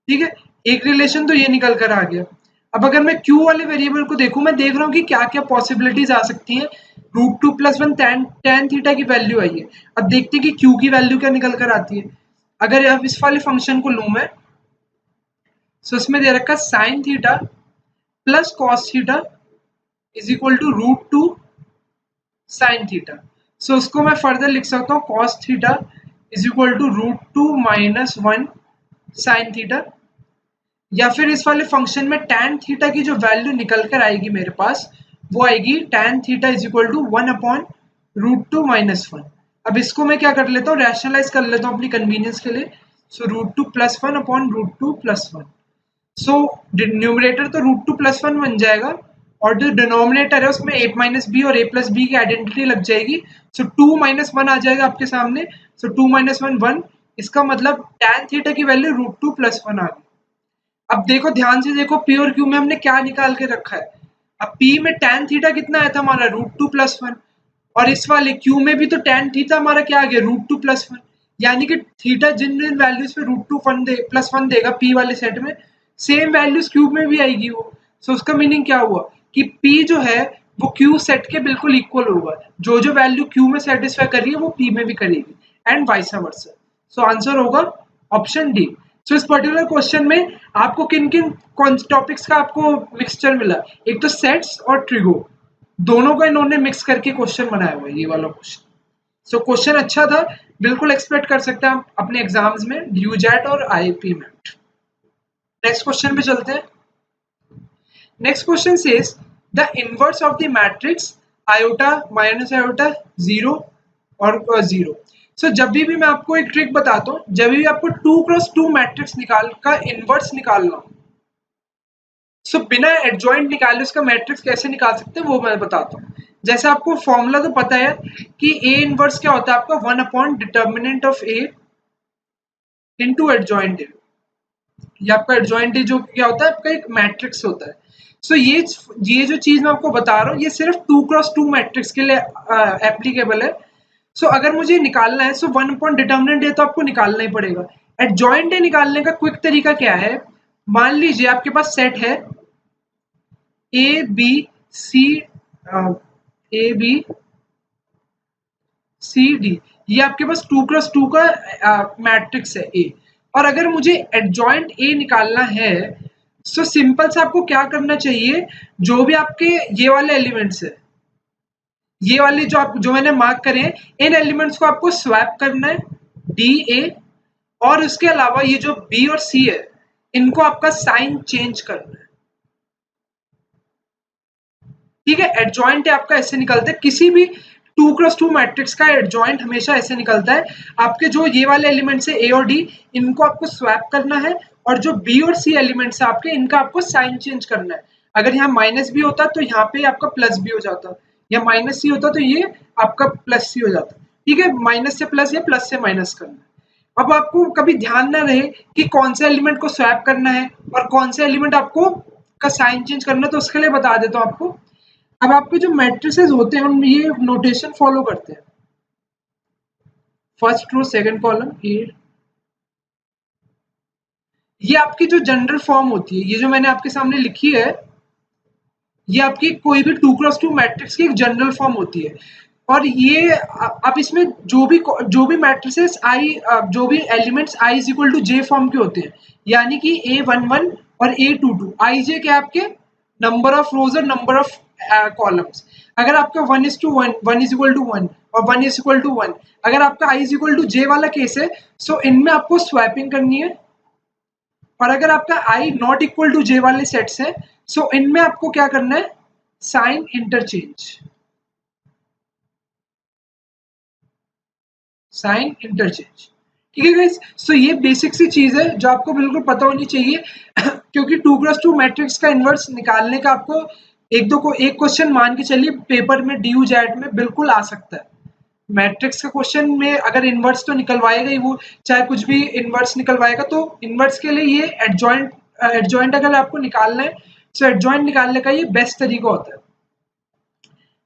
ठीक है, एक रिलेशन तो ये निकल कर आ गया। अब अगर मैं Q वाले वेरिएबल को देखूं, मैं देख रहा हूं कि क्या क्या पॉसिबिलिटीज आ सकती हैं। √2 + 1 tan थीटा की वैल्यू आई है। अब देखते हैं कि Q की वैल्यू क्या निकल कर आती है। अगर अब इस वाले फंक्शन को लूं मैं, तो इसमें दे रखा sine theta plus cos theta is equal to √2 sine theta. So उसको मैं फर्दर लिख सकता हूँ cos theta is equal to √2 - 1 sine theta, या फिर इस वाले फंक्शन में tan थीटा की जो वैल्यू निकल कर आएगी मेरे पास, वो आएगी tan theta is equal to 1/√2 - 1। अब इसको मैं क्या कर लेता हूँ, रैशनलाइज कर लेता हूँ अपनी कन्वीनियंस के लिए। सो √2 + 1/√2 + 1। सो न्यूमरेटर तो √2 + 1 बन जाएगा, और जो डिनोमिनेटर है उसमें 8 - b और a + b की आइडेंटिटी लग जाएगी। सो 2 - 1 आ जाएगा आपके सामने। सो 2 - 1 1, इसका मतलब tan थीटा की वैल्यू √2 + 1 आ गई। अब देखो, ध्यान से देखो, P और Q में हमने क्या निकाल के रखा है। अब P में tan थीटा कितना आया था हमारा, √2 + 1, और इस वाले Q में भी तो tan थीटा हमारा क्या आ गया, √2 + 1। यानी कि थीटा जिन जिन वैल्यूज पे √2 + 1 देगा P वाले सेट में, सेम वैल्यूज Q में भी आएगी वो। सो उसका मीनिंग क्या हुआ कि P जो है वो Q सेट के बिल्कुल इक्वल होगा। जो जो वैल्यू Q में सेटिस्फाई कर रही है वो P में भी करेगी, and vice versa. So answer होगा ऑप्शन डी। सो इस पर्टिकुलर क्वेश्चन में आपको किन किन टॉपिक्स का आपको मिक्सचर मिला, एक तो सेट्स और ट्रिगो, दोनों को इन्होंने मिक्स करके क्वेश्चन बनाया हुआ है, ये वाला क्वेश्चन। सो क्वेश्चन अच्छा था, बिल्कुल एक्सपेक्ट कर सकते हैं आप अपने एग्जाम्स में, यूजेट और आईआईपी में। नेक्स्ट क्वेश्चन पे चलते हैं। Next question says the inverse of the matrix iota minus iota 0 और 0। सो जब भी मैं आपको एक ट्रिक बताता हूँ, जब भी आपको 2x2 मैट्रिक्स निकाल का इनवर्स निकालना हो, सो बिना एडजॉइंट निकाले उसका मैट्रिक्स कैसे निकाल सकते हैं वो मैं बताता हूँ। जैसे आपको फॉर्मूला तो पता है कि ए इनवर्स क्या होता है आपका, 1/डिटर्मिनेंट of A into adjoint A. ये आपका एडजॉइंट ए जो क्या होता है, आपका एक मैट्रिक्स होता है। सो ये जो चीज मैं आपको बता रहा हूँ, ये सिर्फ 2x2 मैट्रिक्स के लिए एप्लीकेबल है। सो अगर मुझे निकालना है, सो 1/डिटर्मिनेंट ए तो आपको निकालना ही पड़ेगा। एडजॉइंट ए निकालने का क्विक तरीका क्या है, मान लीजिए आपके पास सेट है ए बी सी डी, ये आपके पास 2x2 का मैट्रिक्स है ए। और अगर मुझे एडजॉइंट ए निकालना है, सो सिंपल से आपको क्या करना चाहिए, जो भी आपके ये वाले एलिमेंट्स है, ये वाले जो मैंने मार्क करे हैं, इन एलिमेंट्स को आपको स्वैप करना है डी ए, और उसके अलावा ये जो बी और सी है, इनको आपका साइन चेंज करना है। ठीक है, एडजॉइंट आपका ऐसे निकलता है, किसी भी 2x2 मैट्रिक्स का एडजॉइंट हमेशा ऐसे निकलता है। आपके जो ये वाले एलिमेंट्स है ए और डी, इनको आपको स्वैप करना है, और जो बी और सी एलिमेंट्स है आपके, इनका आपको साइन चेंज करना है। अगर यहाँ माइनस बी होता तो यहाँ पे आपका प्लस बी हो जाता, या माइनस सी होता तो ये आपका प्लस सी हो जाता। ठीक है, माइनस से प्लस या प्लस से माइनस करना है। अब आपको कभी ध्यान ना रहे कि कौन से एलिमेंट को स्वैप करना है और कौन से एलिमेंट आपको का साइन चेंज करना है, तो उसके लिए बता देता हूँ आपको। अब आपके जो मैट्रिसेस होते हैं उनमें ये नोटेशन फॉलो करते हैं, फर्स्ट रो सेकंड कॉलम ये आपकी जो जनरल फॉर्म होती है, ये जो मैंने आपके सामने लिखी है, ये आपकी कोई भी 2x2 मैट्रिक्स की एक जनरल फॉर्म होती है। और ये आप इसमें जो भी मैट्रिसेस आई, जो भी elements i is equal to j form के होते हैं, यानी कि a11 और a22, आई जे क्या आपके नंबर ऑफ रोज और नंबर ऑफ कॉलम्स। अगर आपका 1:1, 1 इज इक्वल टू 1 और 1 इज इक्वल टू 1, अगर आपका i इज इक्वल टू जे वाला केस है, सो इनमें आपको स्वैपिंग करनी है। और अगर आपका i नॉट इक्वल टू जे वाले सेट्स है, सो इनमें आपको क्या करना है, साइन इंटरचेंज, साइन इंटरचेंज। ठीक है गाइस, सो ये बेसिक सी चीज है जो आपको बिल्कुल पता होनी चाहिए क्योंकि 2x2 मैट्रिक्स का इनवर्स निकालने का आपको एक क्वेश्चन मान के चलिए पेपर में डी जैट में बिल्कुल आ सकता है। मैट्रिक्स का क्वेश्चन में अगर इनवर्स तो निकलवाएगा ही वो, चाहे कुछ भी इनवर्स निकलवाएगा, तो इनवर्स के लिए ये एडजॉइंट अगर आपको निकालना है तो एडजॉइंट निकालने का ये बेस्ट तरीका होता है।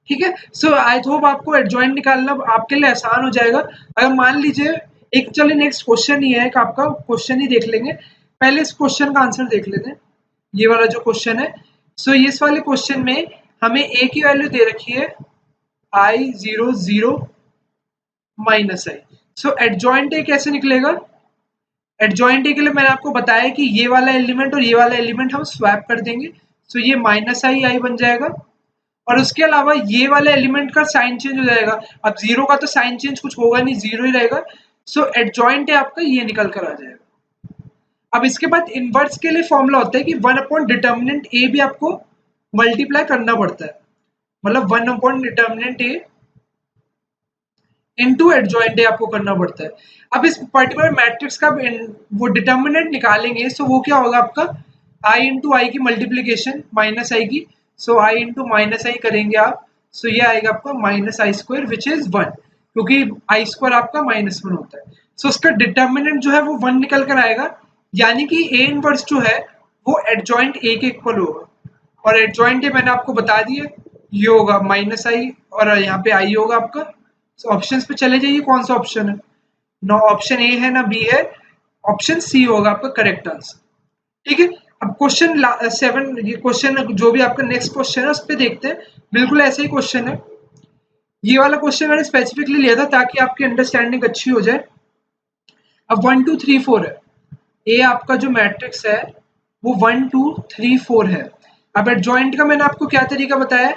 ठीक है, सो आई होप आपको एडजॉइंट निकालना आपके लिए आसान हो जाएगा। अगर मान लीजिए एक, चलिए नेक्स्ट क्वेश्चन ही है, एक आपका क्वेश्चन ही देख लेंगे। पहले इस क्वेश्चन का आंसर देख लेते हैं, ये वाला जो क्वेश्चन है। सो इस वाले क्वेश्चन में हमें ए की वैल्यू दे रखी है I0 0 minus I. So adjoint A कैसे निकलेगा? एडजॉइंट ए के लिए मैंने आपको बताया कि ये वाला एलिमेंट और ये वाला एलिमेंट हम स्वैप कर देंगे, सो ये माइनस आई बन जाएगा। और उसके अलावा ये वाले एलिमेंट का साइन चेंज हो जाएगा। अब जीरो का तो साइन चेंज कुछ होगा नहीं, जीरो ही रहेगा। सो एडजॉइंट है आपका, ये निकल कर आ जाएगा। अब इसके बाद इनवर्स के लिए फॉर्मूला होता है कि 1 अपॉन डिटर्मिनेंट ए भी आपको मल्टीप्लाई करना पड़ता है, मतलब 1 अपॉन डिटर्मिनेंट ए इनटू एडजॉइंट ए आपको करना पड़ता है। अब इस पर्टिकुलर मैट्रिक्स का वो डिटर्मिनेंट निकालेंगे, सो वो क्या होगा आपका आई इंटू आई की मल्टीप्लीकेशन माइनस आई की। सो आई इंटू माइनस आई करेंगे आप, सो ये आएगा आपका minus I square which is 1, क्योंकि आई स्क्वायर आपका -1 होता है। सो उसका डिटर्मिनेंट जो है वो 1 निकल कर आएगा, यानी कि ए इनवर्स जो है वो एडजॉइंट ए के इक्वल होगा। और एडजॉइंट ए मैंने आपको बता दिया, ये होगा माइनस आई और यहाँ पे आई होगा आपका। तो ऑप्शंस पे चले जाइए, कौन सा ऑप्शन है? ना ऑप्शन ए है ना बी है, ऑप्शन सी होगा आपका करेक्ट आंसर। ठीक है, अब क्वेश्चन 7, ये क्वेश्चन जो भी आपका नेक्स्ट क्वेश्चन है उस पे देखते हैं। बिल्कुल ऐसा ही क्वेश्चन है, ये वाला क्वेश्चन मैंने स्पेसिफिकली लिया था ताकि आपकी अंडरस्टैंडिंग अच्छी हो जाए। अब 1 2 3 4 है, ए आपका जो मैट्रिक्स है वो 1 2 3 4 है। अब एडजॉइंट का मैंने आपको क्या तरीका बताया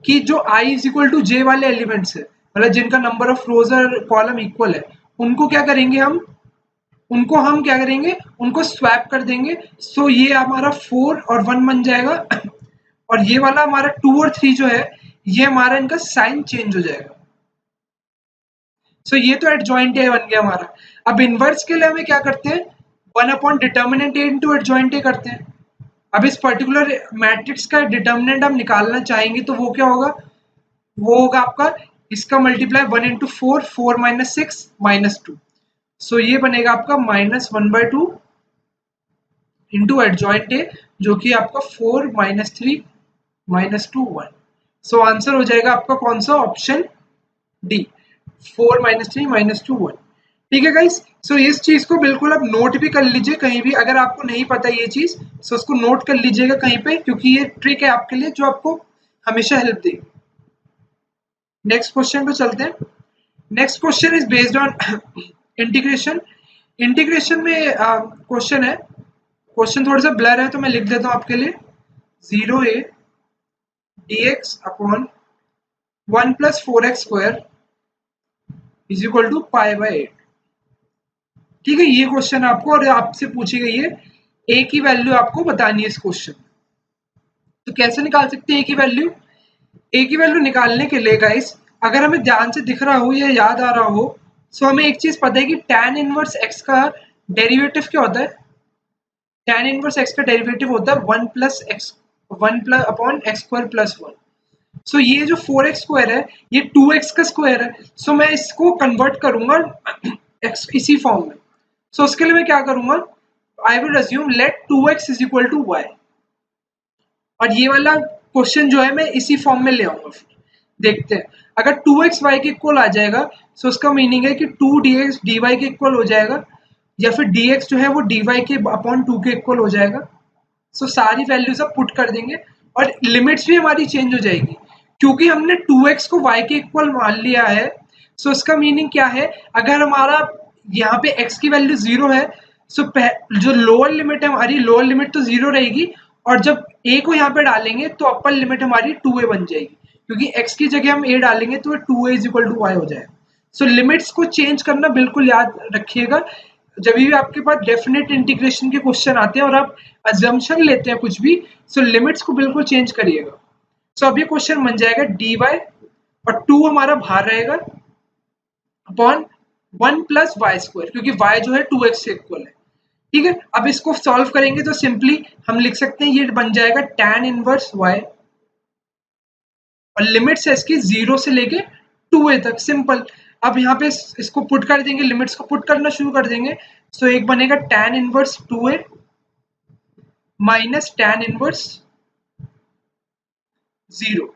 कि जो i इज इक्वल टू जे वाले एलिमेंट्स है, मतलब जिनका नंबर ऑफ रोज और कॉलम इक्वल है, उनको क्या करेंगे हम क्या करेंगे, उनको स्वैप कर देंगे। सो ये हमारा 4 और 1 बन जाएगा और ये वाला हमारा 2 और 3 जो है ये हमारा इनका साइन चेंज हो जाएगा। सो ये तो एडजॉइंट ए बन गया हमारा। अब इनवर्स के लिए हमें क्या करते हैं, 1 upon determinant A into adjoint A करते हैं। अब इस पर्टिकुलर मैट्रिक्स का डिटर्मिनेंट हम निकालना चाहेंगे तो वो क्या होगा, वो होगा आपका इसका मल्टीप्लाई 1 इंटू 4, 4 माइनस 6 -2। सो ये बनेगा आपका -1/2 इंटू एडजॉइंट ए, जो कि आपका 4 -3 -2 1। सो आंसर हो जाएगा आपका कौन सा, ऑप्शन डी, 4 -3 -2 1। ठीक है गाइस, सो इस चीज को बिल्कुल आप नोट भी कर लीजिए कहीं भी, अगर आपको नहीं पता ये चीज सो उसको नोट कर लीजिएगा कहीं पे, क्योंकि ये ट्रिक है आपके लिए जो आपको हमेशा हेल्प देगी। नेक्स्ट क्वेश्चन पे चलते हैं। Next question is based on integration. Integration में क्वेश्चन है, क्वेश्चन थोड़ा सा ब्लर है तो मैं लिख देता हूं आपके लिए, 0a dx upon 1 + 4x square is equal to π/8। ठीक है, ये क्वेश्चन आपको और आपसे पूछी गई है a की वैल्यू आपको बतानी है इस क्वेश्चन। तो कैसे निकाल सकते हैं a की वैल्यू? a की वैल्यू निकालने के लिए गाइस, अगर हमें ध्यान से दिख रहा हो या याद आ रहा हो, सो हमें एक चीज पता है कि tan इनवर्स x का डेरिवेटिव क्या होता है? tan इनवर्स x का डेरिवेटिव होता है 1 + x 1 upon x square plus 1। सो ये जो 4x स्क्वायर है ये 2x का स्क्वायर है। सो मैं इसको कन्वर्ट करूंगा x इसी फॉर्म में। सो उसके लिए मैं क्या करूंगा, I will assume let 2x is equal to y, और ये वाला क्वेश्चन जो है मैं इसी फॉर्म में ले आऊंगा। फिर देखते हैं, अगर 2x y के इक्वल आ जाएगा सो उसका मीनिंग है कि 2dx dy के इक्वल हो जाएगा, या फिर dx जो है वो dy के अपॉन 2 के इक्वल हो जाएगा। सो सारी वैल्यूज आप पुट कर देंगे और लिमिट्स भी हमारी चेंज हो जाएगी, क्योंकि हमने 2x को y के इक्वल मान लिया है। सो इसका मीनिंग क्या है, अगर हमारा यहाँ पे x की वैल्यू 0 है, सो जो लोअर लिमिट है हमारी, लोअर लिमिट तो 0 रहेगी, और जब a को यहाँ पे डालेंगे तो अपर लिमिट हमारी 2a बन जाएगी, क्योंकि x की जगह हम a डालेंगे तो 2a is equal to y हो जाएगा। सो लिमिट्स को चेंज करना बिल्कुल याद रखिएगा, जब भी आपके पास डेफिनेट इंटीग्रेशन के क्वेश्चन आते हैं और आप अजम्पशन लेते हैं कुछ भी, सो लिमिट्स को बिल्कुल चेंज करिएगा। सो अब ये क्वेश्चन बन जाएगा dy और 2 हमारा बाहर रहेगा अपॉन 1 + y स्क्वायर, क्योंकि y जो है 2x से इक्वल है। ठीक है, अब इसको सॉल्व करेंगे तो सिंपली हम लिख सकते हैं ये बन जाएगा tan इनवर्स y और लिमिट्स है इसकी 0 से लेके 2a तक, सिंपल। अब यहाँ पे इसको पुट कर देंगे, लिमिट्स को पुट करना शुरू कर देंगे। सो एक बनेगा tan inverse 2a minus tan inverse 0,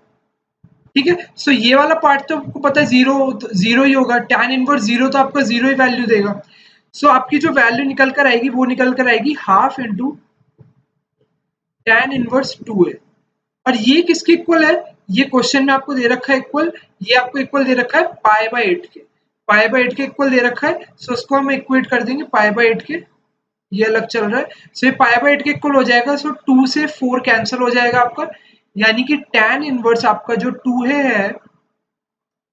ठीक है। सो ये वाला पार्ट तो आपको पता है जीरो ही होगा, tan इनवर्स 0 तो आपका 0 ही वैल्यू देगा। सो आपकी जो वैल्यू निकल कर आएगी वो निकल कर आएगी half into tan inverse 2a। और ये किसके इक्वल है, ये क्वेश्चन में आपको दे रखा है इक्वल, ये आपको इक्वल दे रखा है पाई बाय 8 के, पाई बाय 8 के इक्वल दे रखा है। सो उसको हम इक्वेट कर देंगे पाई बाय 8 के, ये अलग चल रहा है। सो ये पाई बाय 8 के इक्वल हो जाएगा। सो 2 से 4 कैंसिल हो जाएगा आपका, यानी कि tan इनवर्स आपका जो 2 है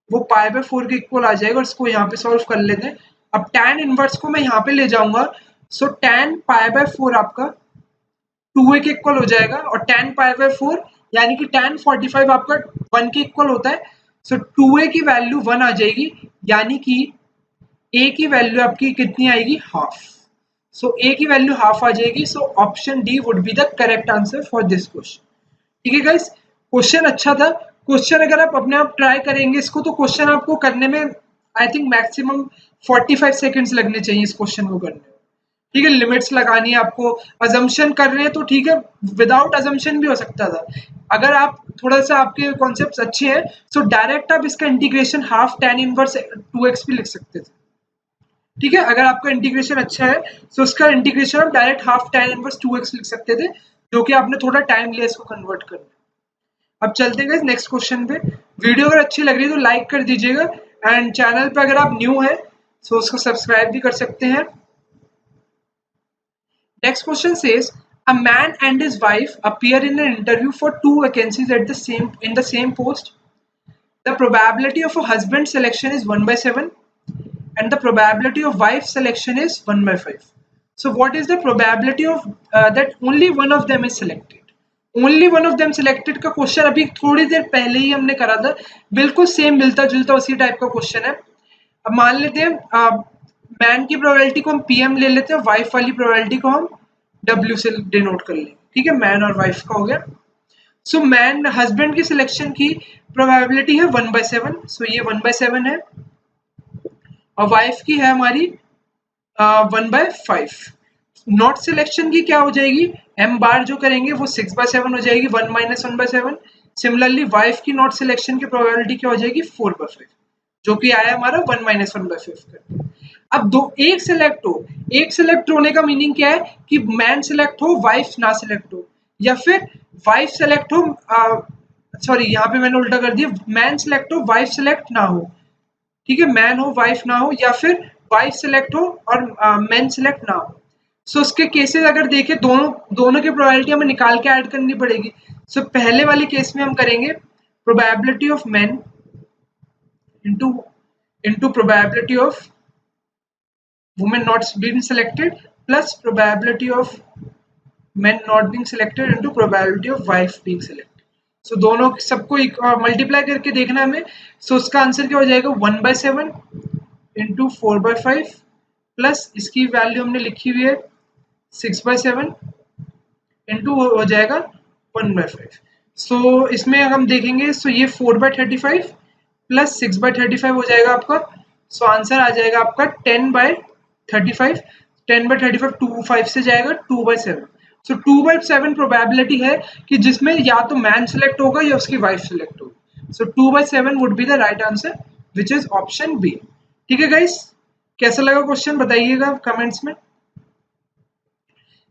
वो पाई बाय 4 के इक्वल आ जाएगा। और इसको यहाँ पे सॉल्व कर लेते हैं। अब tan इनवर्स को मैं यहाँ पे ले जाऊंगा। सो tan पाई बाय 4 आपका 2a के इक्वल हो जाएगा, और tan पाई बाय 4 यानी कि tan 45 आपका 1 के इक्वल होता है। सो 2a की वैल्यू 1 आ जाएगी, यानी कि a की वैल्यू आपकी कितनी आएगी, हाफ। सो a की वैल्यू हाफ आ जाएगी। सो option D would be the correct answer for this question. ठीक है गाइस, क्वेश्चन अच्छा था। क्वेश्चन अगर आप अपने आप ट्राई करेंगे इसको, तो क्वेश्चन आपको करने में आई थिंक मैक्सिमम 45 सेकेंड्स लगने चाहिए इस क्वेश्चन को करने में। ठीक है, लिमिट्स लगानी है आपको, अजम्पशन कर रहे हैं तो ठीक है, विदाउट अजम्पशन भी हो सकता था। अगर आप थोड़ा सा आपके कॉन्सेप्ट्स अच्छे हैं तो डायरेक्ट आप इसका integration half tan inverse 2x भी लिख सकते थे। ठीक है, अगर आपका इंटीग्रेशन अच्छा है तो उसका इंटीग्रेशन आप direct half tan inverse 2x लिख सकते थे, जो कि आपने थोड़ा टाइम लिया इसको कन्वर्ट करने। अब चलते हैं नेक्स्ट क्वेश्चन पे। वीडियो अगर अच्छी लग रही है तो लाइक कर दीजिएगा, एंड चैनल पे अगर आप न्यू है तो उसको सब्सक्राइब भी कर सकते हैं। Next question says, a man and his wife appear in an interview for 2 vacancies at the same post. The probability of a husband selection is 1/7 and the probability of wife selection is 1/5. So what is the probability of that only one of them is selected? Only one of them selected का question अभी थोड़ी देर पहले ही हमने करा था, बिल्कुल same मिलता जुलता उसी टाइप का क्वेश्चन है। अब मान लेते हैं मैन की प्रोबेबिलिटी को हम पीएम ले लेते हैं, वाइफ वाली प्रोबेबिलिटी को हम डब्ल्यू से डिनोट कर लेंगे। ठीक है, मैन और वाइफ का हो गया। सो मैन हस्बैंड की सिलेक्शन की प्रोबेबिलिटी है 1/7, सो ये 1/7 है, और वाइफ की है हमारी 1/5। नॉट सिलेक्शन की क्या हो जाएगी, एम बार जो करेंगे वो 6/7 हो जाएगी, 1 - 1/7। सिमिलरली वाइफ की नॉट सिलेक्शन की प्रोबेबिलिटी क्या हो जाएगी, 4/5, जो कि आया हमारा 1 - 1/5 करके। अब एक सिलेक्ट होने का मीनिंग क्या है कि मैन सिलेक्ट हो वाइफ ना सिलेक्ट हो, या फिर वाइफ सिलेक्ट हो, सॉरी यहाँ पे मैंने उल्टा कर दिया, मैन सिलेक्ट हो वाइफ सिलेक्ट ना हो। ठीक है, मैन हो वाइफ ना हो, या फिर वाइफ सिलेक्ट हो और मैन सिलेक्ट ना हो। सो उसके केसेस अगर देखें, दोनों की प्रोबेबिलिटी हमें निकाल के ऐड करनी पड़ेगी। सो पहले वाले केस में हम करेंगे probability of man into probability of women not being selected plus probability of men not being selected into probability of wife being selected. So दोनों सबको मल्टीप्लाई करके देखना हमें। so उसका आंसर क्या हो जाएगा, 1/7 इंटू 4/5 प्लस इसकी वैल्यू हमने लिखी हुई है 6/7 इंटू हो जाएगा 1/5। so इसमें हम देखेंगे, so ये 4/35 प्लस 6/35 हो जाएगा आपका। so आंसर आ जाएगा आपका 10/35। 10/35 2/5 से जाएगा 2/7। सो 2/7 प्रोबेबिलिटी है कि जिसमें या तो मैन सिलेक्ट होगा या उसकी वाइफ सिलेक्ट होगी। So 2/7 would be the right answer, which is option B. ठीक है गाइस, कैसा लगा क्वेश्चन बताइएगा कमेंट्स में।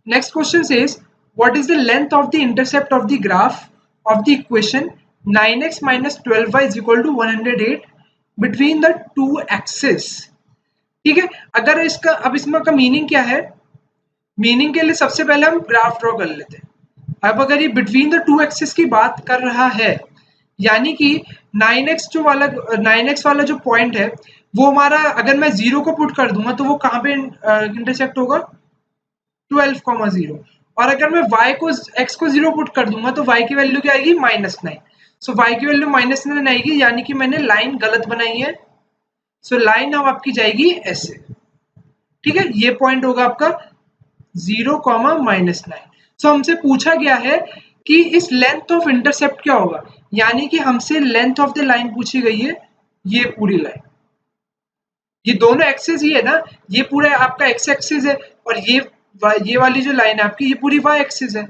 Next question says, what is the length of the intercept of the graph of the equation 9x - 12y = 108 between the two axis. ठीक है, अगर इसमें का मीनिंग क्या है, मीनिंग के लिए सबसे पहले हम ग्राफ ड्रॉ कर लेते हैं। अब अगर ये बिटवीन द टू एक्सिस की बात कर रहा है, यानी कि 9x वाला जो पॉइंट है वो हमारा, अगर मैं 0 को पुट कर दूंगा तो वो कहाँ पे इंटरसेक्ट होगा, 12,0। और अगर मैं x को 0 पुट कर दूंगा तो y की वैल्यू क्या आएगी, -9। सो y की वैल्यू -9 आएगी, यानी कि मैंने लाइन गलत बनाई है। सो लाइन अब आपकी जाएगी ऐसे। ठीक है, ये पॉइंट होगा आपका 0, -9। सो हमसे पूछा गया है कि इस लेंथ ऑफ इंटरसेप्ट क्या होगा, यानी कि हमसे लेंथ ऑफ द लाइन पूछी गई है, ये पूरी लाइन, ये दोनों एक्सिस ही है ना, ये पूरा आपका एक्स एक्सिस है और ये वाली जो लाइन है आपकी ये पूरी वाई एक्सिस है।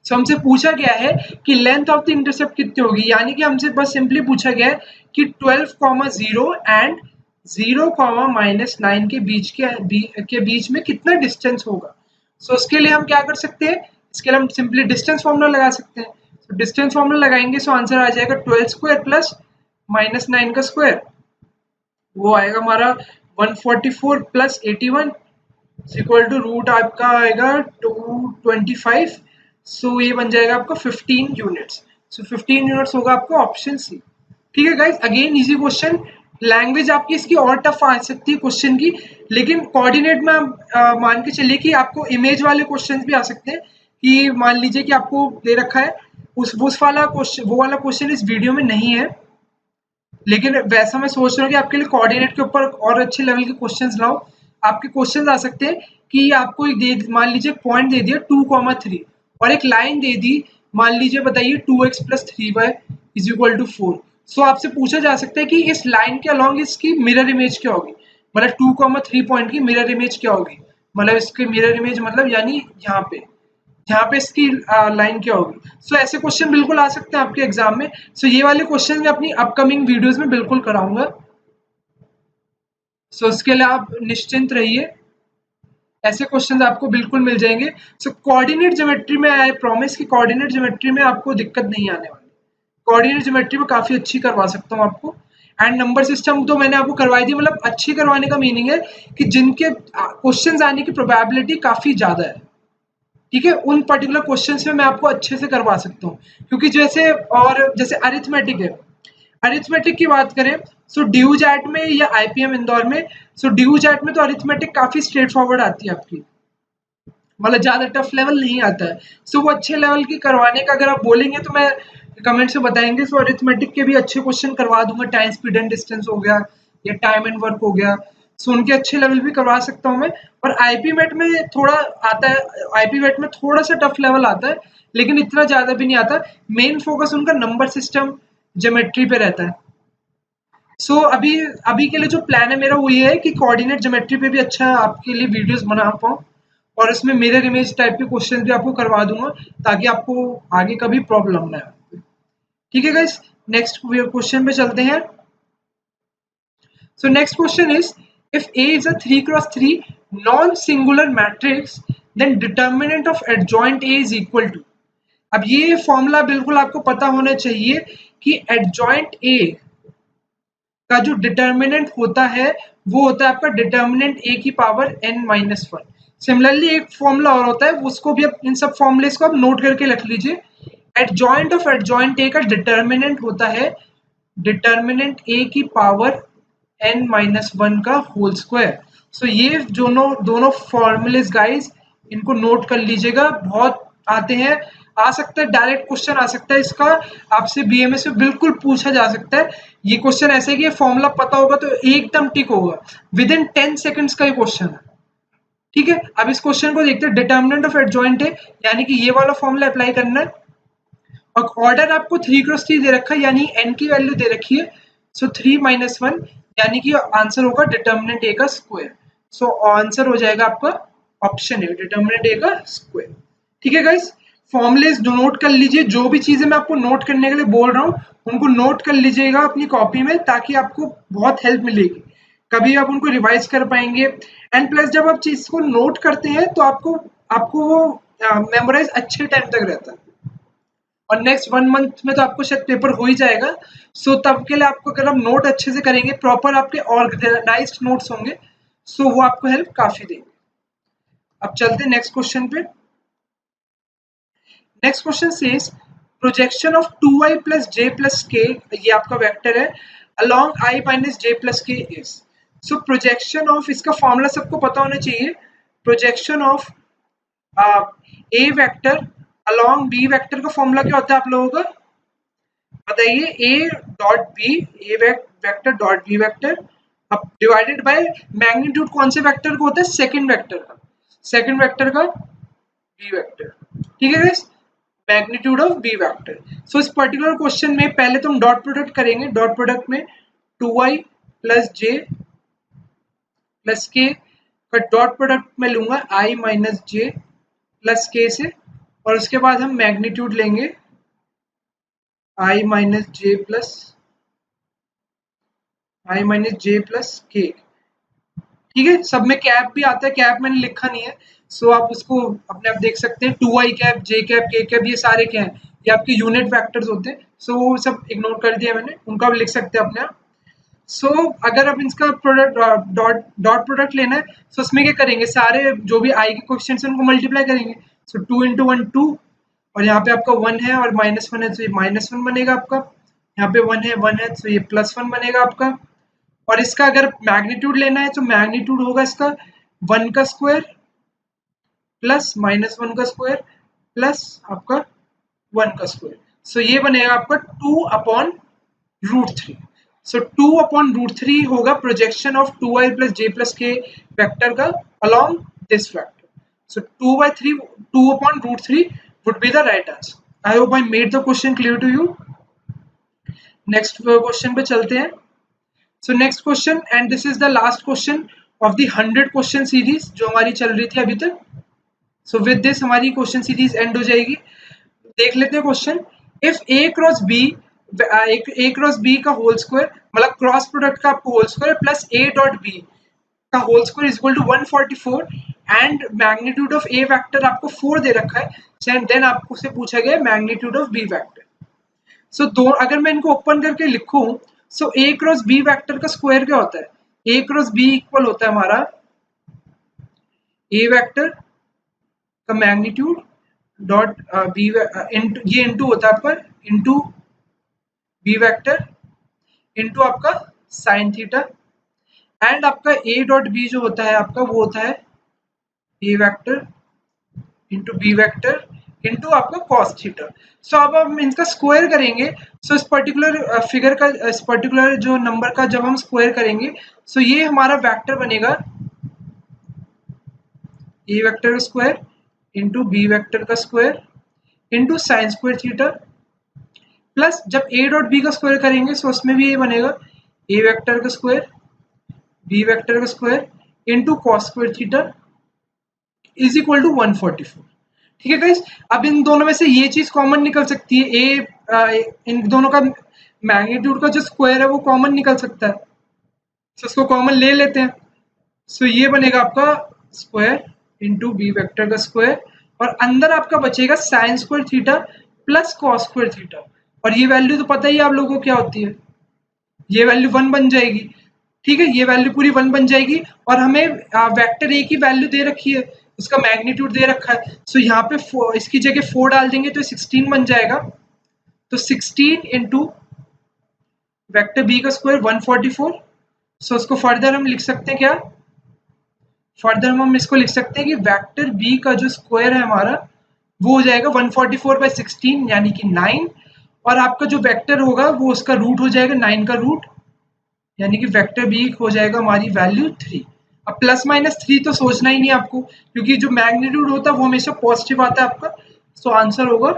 सो हमसे पूछा गया है कि लेंथ ऑफ द इंटरसेप्ट कितनी होगी, यानी कि हमसे बस सिंपली पूछा गया है कि 12,0 एंड 0,-9 के बीच में कितना डिस्टेंस होगा। सो उसके लिए हम क्या कर सकते हैं, इसके लिए हम सिंपली डिस्टेंस फॉर्मूला लगा सकते हैं। तो डिस्टेंस फॉर्मूला लगाएंगे सो आंसर आ जाएगा 12 स्क्वायर प्लस -9 का स्क्वायर, वो आएगा हमारा 144 प्लस 81 इक्वल टू रूट आपका आएगा 225। सो ये बन जाएगा आपका 15 यूनिट्स। सो 15 यूनिट्स होगा आपका ऑप्शन सी। ठीक है guys, again easy question, language आपकी इसकी और टफ आ सकती है क्वेश्चन की, लेकिन कोऑर्डिनेट में मान के चलिए कि आपको इमेज वाले क्वेश्चन भी आ सकते हैं, कि मान लीजिए कि आपको दे रखा है उस वाला क्वेश्चन, वो वाला क्वेश्चन इस वीडियो में नहीं है, लेकिन वैसा मैं सोच रहा हूँ कि आपके लिए कोऑर्डिनेट के ऊपर और अच्छे लेवल के क्वेश्चंस लाऊं। आपके क्वेश्चंस आ सकते हैं कि आपको एक मान लीजिए पॉइंट दे दिया 2,3 और एक लाइन दे दी, मान लीजिए बताइए 2x + 3y = 4। सो आपसे पूछा जा सकता है कि इस लाइन के अलोंग इसकी मिरर इमेज क्या होगी, मतलब 2,3 पॉइंट की मिरर इमेज क्या होगी, मतलब इसकी मिरर इमेज मतलब यानी यहाँ पे इसकी लाइन क्या होगी। सो ऐसे क्वेश्चन बिल्कुल आ सकते हैं आपके एग्जाम में। सो ये वाले क्वेश्चन मैं अपनी अपकमिंग वीडियोस में बिल्कुल कराऊंगा। सो इसके लिए आप निश्चिंत रहिए, ऐसे क्वेश्चंस आपको बिल्कुल मिल जाएंगे। सो कोऑर्डिनेट ज्योमेट्री में आई प्रॉमिस कि कोऑर्डिनेट ज्योमेट्री में आपको दिक्कत नहीं आने वाली, कोऑर्डिनेट ज्योमेट्री में काफी अच्छी करवा सकता हूँ आपको। एंड नंबर सिस्टम तो मैंने आपको करवाई दी, मतलब अच्छी करवाने का मीनिंग है कि जिनके क्वेश्चंस आने की प्रोबेबिलिटी काफी ज्यादा है, ठीक है, उन पर्टिकुलर क्वेश्चंस में मैं आपको अच्छे से करवा सकता हूँ। क्योंकि जैसे अरिथमेटिक है, अरिथमेटिक की बात करें सो ड्यू जैट में या आईपीएम इंदौर में, सो ड्यू जैट में तो अरिथमेटिक काफी स्ट्रेट फॉरवर्ड आती है आपकी, मतलब ज्यादा टफ लेवल नहीं आता है। सो वो अच्छे लेवल की करवाने का अगर आप बोलेंगे तो मैं कमेंट से बताएंगे। सो अरिथमेटिक के भी अच्छे क्वेश्चन करवा दूंगा, टाइम स्पीड एंड डिस्टेंस हो गया या टाइम एंड वर्क हो गया, सो उनके अच्छे लेवल भी करवा सकता हूँ मैं। और आईपी मेट में थोड़ा आता है, आईपी मेट में थोड़ा सा टफ लेवल आता है, लेकिन इतना ज्यादा भी नहीं आता। मेन फोकस उनका नंबर सिस्टम ज्योमेट्री पे रहता है। सो अभी अभी के लिए जो प्लान है मेरा वो ये है कि कोऑर्डिनेट ज्योमेट्री पे भी अच्छा आपके लिए वीडियोस बना पाऊँ, और इसमें मिरर इमेज टाइप के क्वेश्चन भी आपको करवा दूंगा, ताकि आपको आगे कभी प्रॉब्लम ना आए। ठीक है गाइस, नेक्स्ट क्वेश्चन पे चलते हैं। सो next question is, if A is a 3x3 non-singular matrix, then determinant of adjoint A is equal to। अब ये फॉर्मूला बिल्कुल आपको पता होना चाहिए कि adjoint A का जो डिटर्मिनेंट होता है वो होता है आपका डिटर्मिनेंट a की पावर n-1। सिमिलरली एक फॉर्मूला और होता है, उसको भी आप इन सब फॉर्मूलेस को आप नोट करके रख लीजिए। एडजॉइंट ऑफ एडजॉइंट a का डिटर्मिनेंट होता है डिटर्मिनेंट a की पावर n-1 का होल स्क्वायर। सो ये दोनों फॉर्मूलेस गाइस, इनको नोट कर लीजिएगा, बहुत आते हैं, आ सकता है डायरेक्ट क्वेश्चन आ सकता है इसका, आपसे बीएमएस में बिल्कुल पूछा जा सकता है। ये क्वेश्चन ऐसे कि ये फॉर्मूला पता होगा तो एकदम टिक होगा, विद इन 10 सेकंड्स का ये क्वेश्चन है। ठीक है, अब इस क्वेश्चन को देखते हैं। डिटर्मिनेंट ऑफ एडजॉइंट है, यानी कि ये वाला फॉर्मूला अप्लाई करना है, और ऑर्डर आपको 3x3 दे रखा है, यानी n की वैल्यू दे रखी है। सो 3-1 यानी कि आंसर होगा डिटर्मिनेंट a का स्क्वायर। सो आंसर हो जाएगा आपका ऑप्शन है डिटर्मिनेंट a का स्क्वायर। ठीक है गाइस, फॉर्मुलेस जो नोट कर लीजिए, जो भी चीजें मैं आपको नोट करने के लिए बोल रहा हूँ उनको नोट कर लीजिएगा अपनी कॉपी में, ताकि आपको बहुत हेल्प मिलेगी, कभी आप उनको रिवाइज कर पाएंगे। एंड प्लस जब आप चीज को नोट करते हैं तो आपको वो मेमोराइज अच्छे टाइम तक रहता है, और नेक्स्ट 1 मंथ में तो आपको शायद पेपर हो ही जाएगा। सो तब के लिए आपको अगर आप नोट अच्छे से करेंगे, प्रॉपर आपके ऑर्गेनाइज्ड नोट्स होंगे, सो वो आपको हेल्प काफी देंगे। अब चलते हैं नेक्स्ट क्वेश्चन पे। Next question says projection of 2i plus j plus k, ये आपका वेक्टर है, along i minus j plus k is। So projection of, इसका फॉर्मूला सबको पता होना चाहिए। Projection of a vector along b vector का फॉर्मूला क्या होता है आप लोगों का बताइए, a dot b, a vector dot b vector, अब डिवाइडेड बाय मैग्नीट्यूड कौन से वेक्टर का होता है, सेकंड वेक्टर का b वेक्टर। ठीक है guys, magnitude of B vector. So इस पर्टिकुलर क्वेश्चन में पहले तो हम डॉट प्रोडक्ट करेंगे। डॉट प्रोडक्ट में 2i प्लस जे प्लस के का डॉट प्रोडक्ट में लूंगा i माइनस जे प्लस के से, और उसके बाद हम मैग्नीट्यूड लेंगे i माइनस जे प्लस के। ठीक है, सब में कैप भी आता है, कैप मैंने लिखा नहीं है, सो आप उसको अपने आप देख सकते हैं। 2i कैप, जे कैप, के कैप, ये सारे क्या हैं, ये आपके यूनिट वेक्टर्स होते हैं। सो वो सब इग्नोर कर दिया मैंने, उनका भी लिख सकते हैं अपने आप। सो अगर आप इसका प्रोडक्ट डॉट प्रोडक्ट लेना है, सो उसमें क्या करेंगे, सारे जो भी आई के कोएफिशिएंट्स हैं उनको मल्टीप्लाई करेंगे। सो 2 इंटू 1 2, और यहाँ पे आपका 1 है और -1 है, तो ये -1 बनेगा आपका। यहाँ पे 1 है तो ये +1 बनेगा आपका। और इसका अगर मैग्नीट्यूड लेना है तो मैग्नीट्यूड होगा इसका 1 का स्क्वायर प्लस -1 का स्क्वायर प्लस आपका 1 का स्क्वायर। सो ये बनेगा आपका 2/√3। सो 2/√3 होगा projection of 2i plus J plus के वेक्टर का along this vector. So 2/√3 would be the right answer. I hope I made the question clear to you. Next question पे चलते हैं। सो next question, and this is the last question of the 100 question series जो हमारी चल रही थी अभी तक। सो विद दिस हमारी क्वेश्चन सीरीज एंड हो जाएगी। देख लेते हैं question. If A cross B का होल स्क्वायर, मतलब क्रॉस प्रोडक्ट का आपको whole square plus A dot B का whole square is equal to 144 and magnitude of A vector आपको 4 दे रखा है, देन आपको से पूछा गया मैग्नीट्यूड ऑफ बी वेक्टर। सो दो अगर मैं इनको ओपन करके लिखूं, सो ए क्रॉस बी वेक्टर का स्क्वायर क्या होता है, ए क्रॉस बी इक्वल होता है हमारा ए वेक्टर का मैग्नीट्यूड डॉट बी, ये इनटू होता है आपका इनटू बी वेक्टर इनटू आपका साइन थीटा, एंड आपका ए डॉट बी जो होता है आपका वो होता है A vector into B vector into आपका कॉस थीटा। सो अब हम इनका स्क्वायर करेंगे। सो इस पर्टिकुलर फिगर का, इस पर्टिकुलर जो नंबर का जब हम स्क्वायर करेंगे, सो ये हमारा वेक्टर बनेगा ए वेक्टर का स्क्वायर इनटू बी वेक्टर का square into sine square theta, plus जब ए डॉट बी का स्क्वायर करेंगे सो उसमें भी ये बनेगा ए वेक्टर का स्क्वायर बी वेक्टर का square into cos square theta is equal to 144। ठीक है गाइस, अब इन दोनों में से ये चीज कॉमन निकल सकती है, इन दोनों का मैग्नीट्यूड का जो स्क्वायर है वो कॉमन निकल सकता है, तो इसको कॉमन ले लेते हैं। सो ये बनेगा आपका स्क्वायर इनटू बी वेक्टर का स्क्वायर, और अंदर आपका बचेगा sign square theta plus cos square theta, और ये वैल्यू तो पता ही है आप लोगों को क्या होती है, ये वैल्यू 1 बन जाएगी। ठीक है, ये वैल्यू पूरी 1 बन जाएगी, और हमें वेक्टर ए की वैल्यू दे रखी है, उसका मैग्नीट्यूड दे रखा है। सो यहाँ पे इसकी जगह 4 डाल देंगे तो 16 बन जाएगा। तो 16 इंटू वेक्टर बी का स्क्वायर 144। सो उसको फर्दर हम लिख सकते हैं क्या, फर्दर हम इसको लिख सकते हैं कि वेक्टर बी का जो स्क्वायर है हमारा वो हो जाएगा 144/16 यानी कि 9, और आपका जो वेक्टर होगा वो उसका रूट हो जाएगा 9 का रूट, यानी कि वेक्टर बी हो जाएगा हमारी वैल्यू 3। अब प्लस माइनस 3 तो सोचना ही नहीं आपको, क्योंकि जो मैग्नीट्यूड होता है वो हमेशा पॉजिटिव आता है आपका। सो आंसर होगा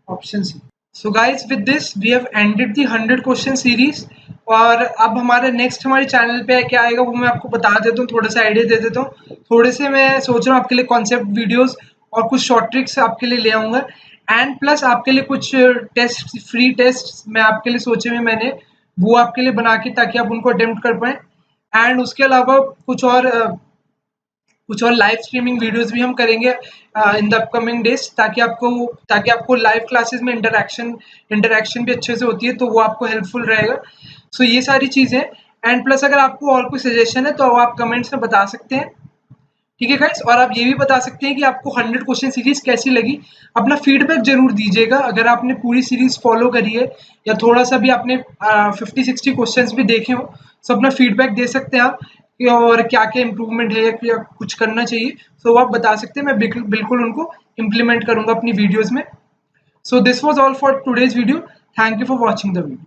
option C. So guys, with this we have ended the 100 question series, और अब हमारे नेक्स्ट हमारे चैनल पे क्या आएगा वो मैं आपको बता देता हूँ, थोड़ा सा आइडिया दे देता हूँ। थोड़े से मैं सोच रहा हूँ आपके लिए कॉन्सेप्ट वीडियोस और कुछ शॉर्ट ट्रिक्स आपके लिए ले आऊँगा, एंड प्लस आपके लिए कुछ टेस्ट, फ्री टेस्ट मैं आपके लिए सोचे हुए मैंने, वो आपके लिए बना के ताकि आप उनको अटेम्प्ट कर पाएँ। एंड उसके अलावा कुछ और लाइव स्ट्रीमिंग वीडियोस भी हम करेंगे इन द अपकमिंग डेज, ताकि आपको लाइव क्लासेस में इंटरेक्शन भी अच्छे से होती है, तो वो आपको हेल्पफुल रहेगा। सो ये सारी चीज़ें, एंड प्लस अगर आपको और कोई सजेशन है तो आप कमेंट्स में बता सकते हैं। ठीक है गाइस, और आप ये भी बता सकते हैं कि आपको 100 क्वेश्चन सीरीज कैसी लगी, अपना फीडबैक जरूर दीजिएगा। अगर आपने पूरी सीरीज फॉलो करी है या थोड़ा सा भी आपने 50-60 क्वेश्चंस भी देखे हो, तो अपना फीडबैक दे सकते हैं आप, और क्या क्या इम्प्रूवमेंट है या कुछ करना चाहिए, तो आप बता सकते हैं, मैं बिल्कुल उनको इम्प्लीमेंट करूंगा अपनी वीडियोज में। So this was all for today's video, thank you for watching the video.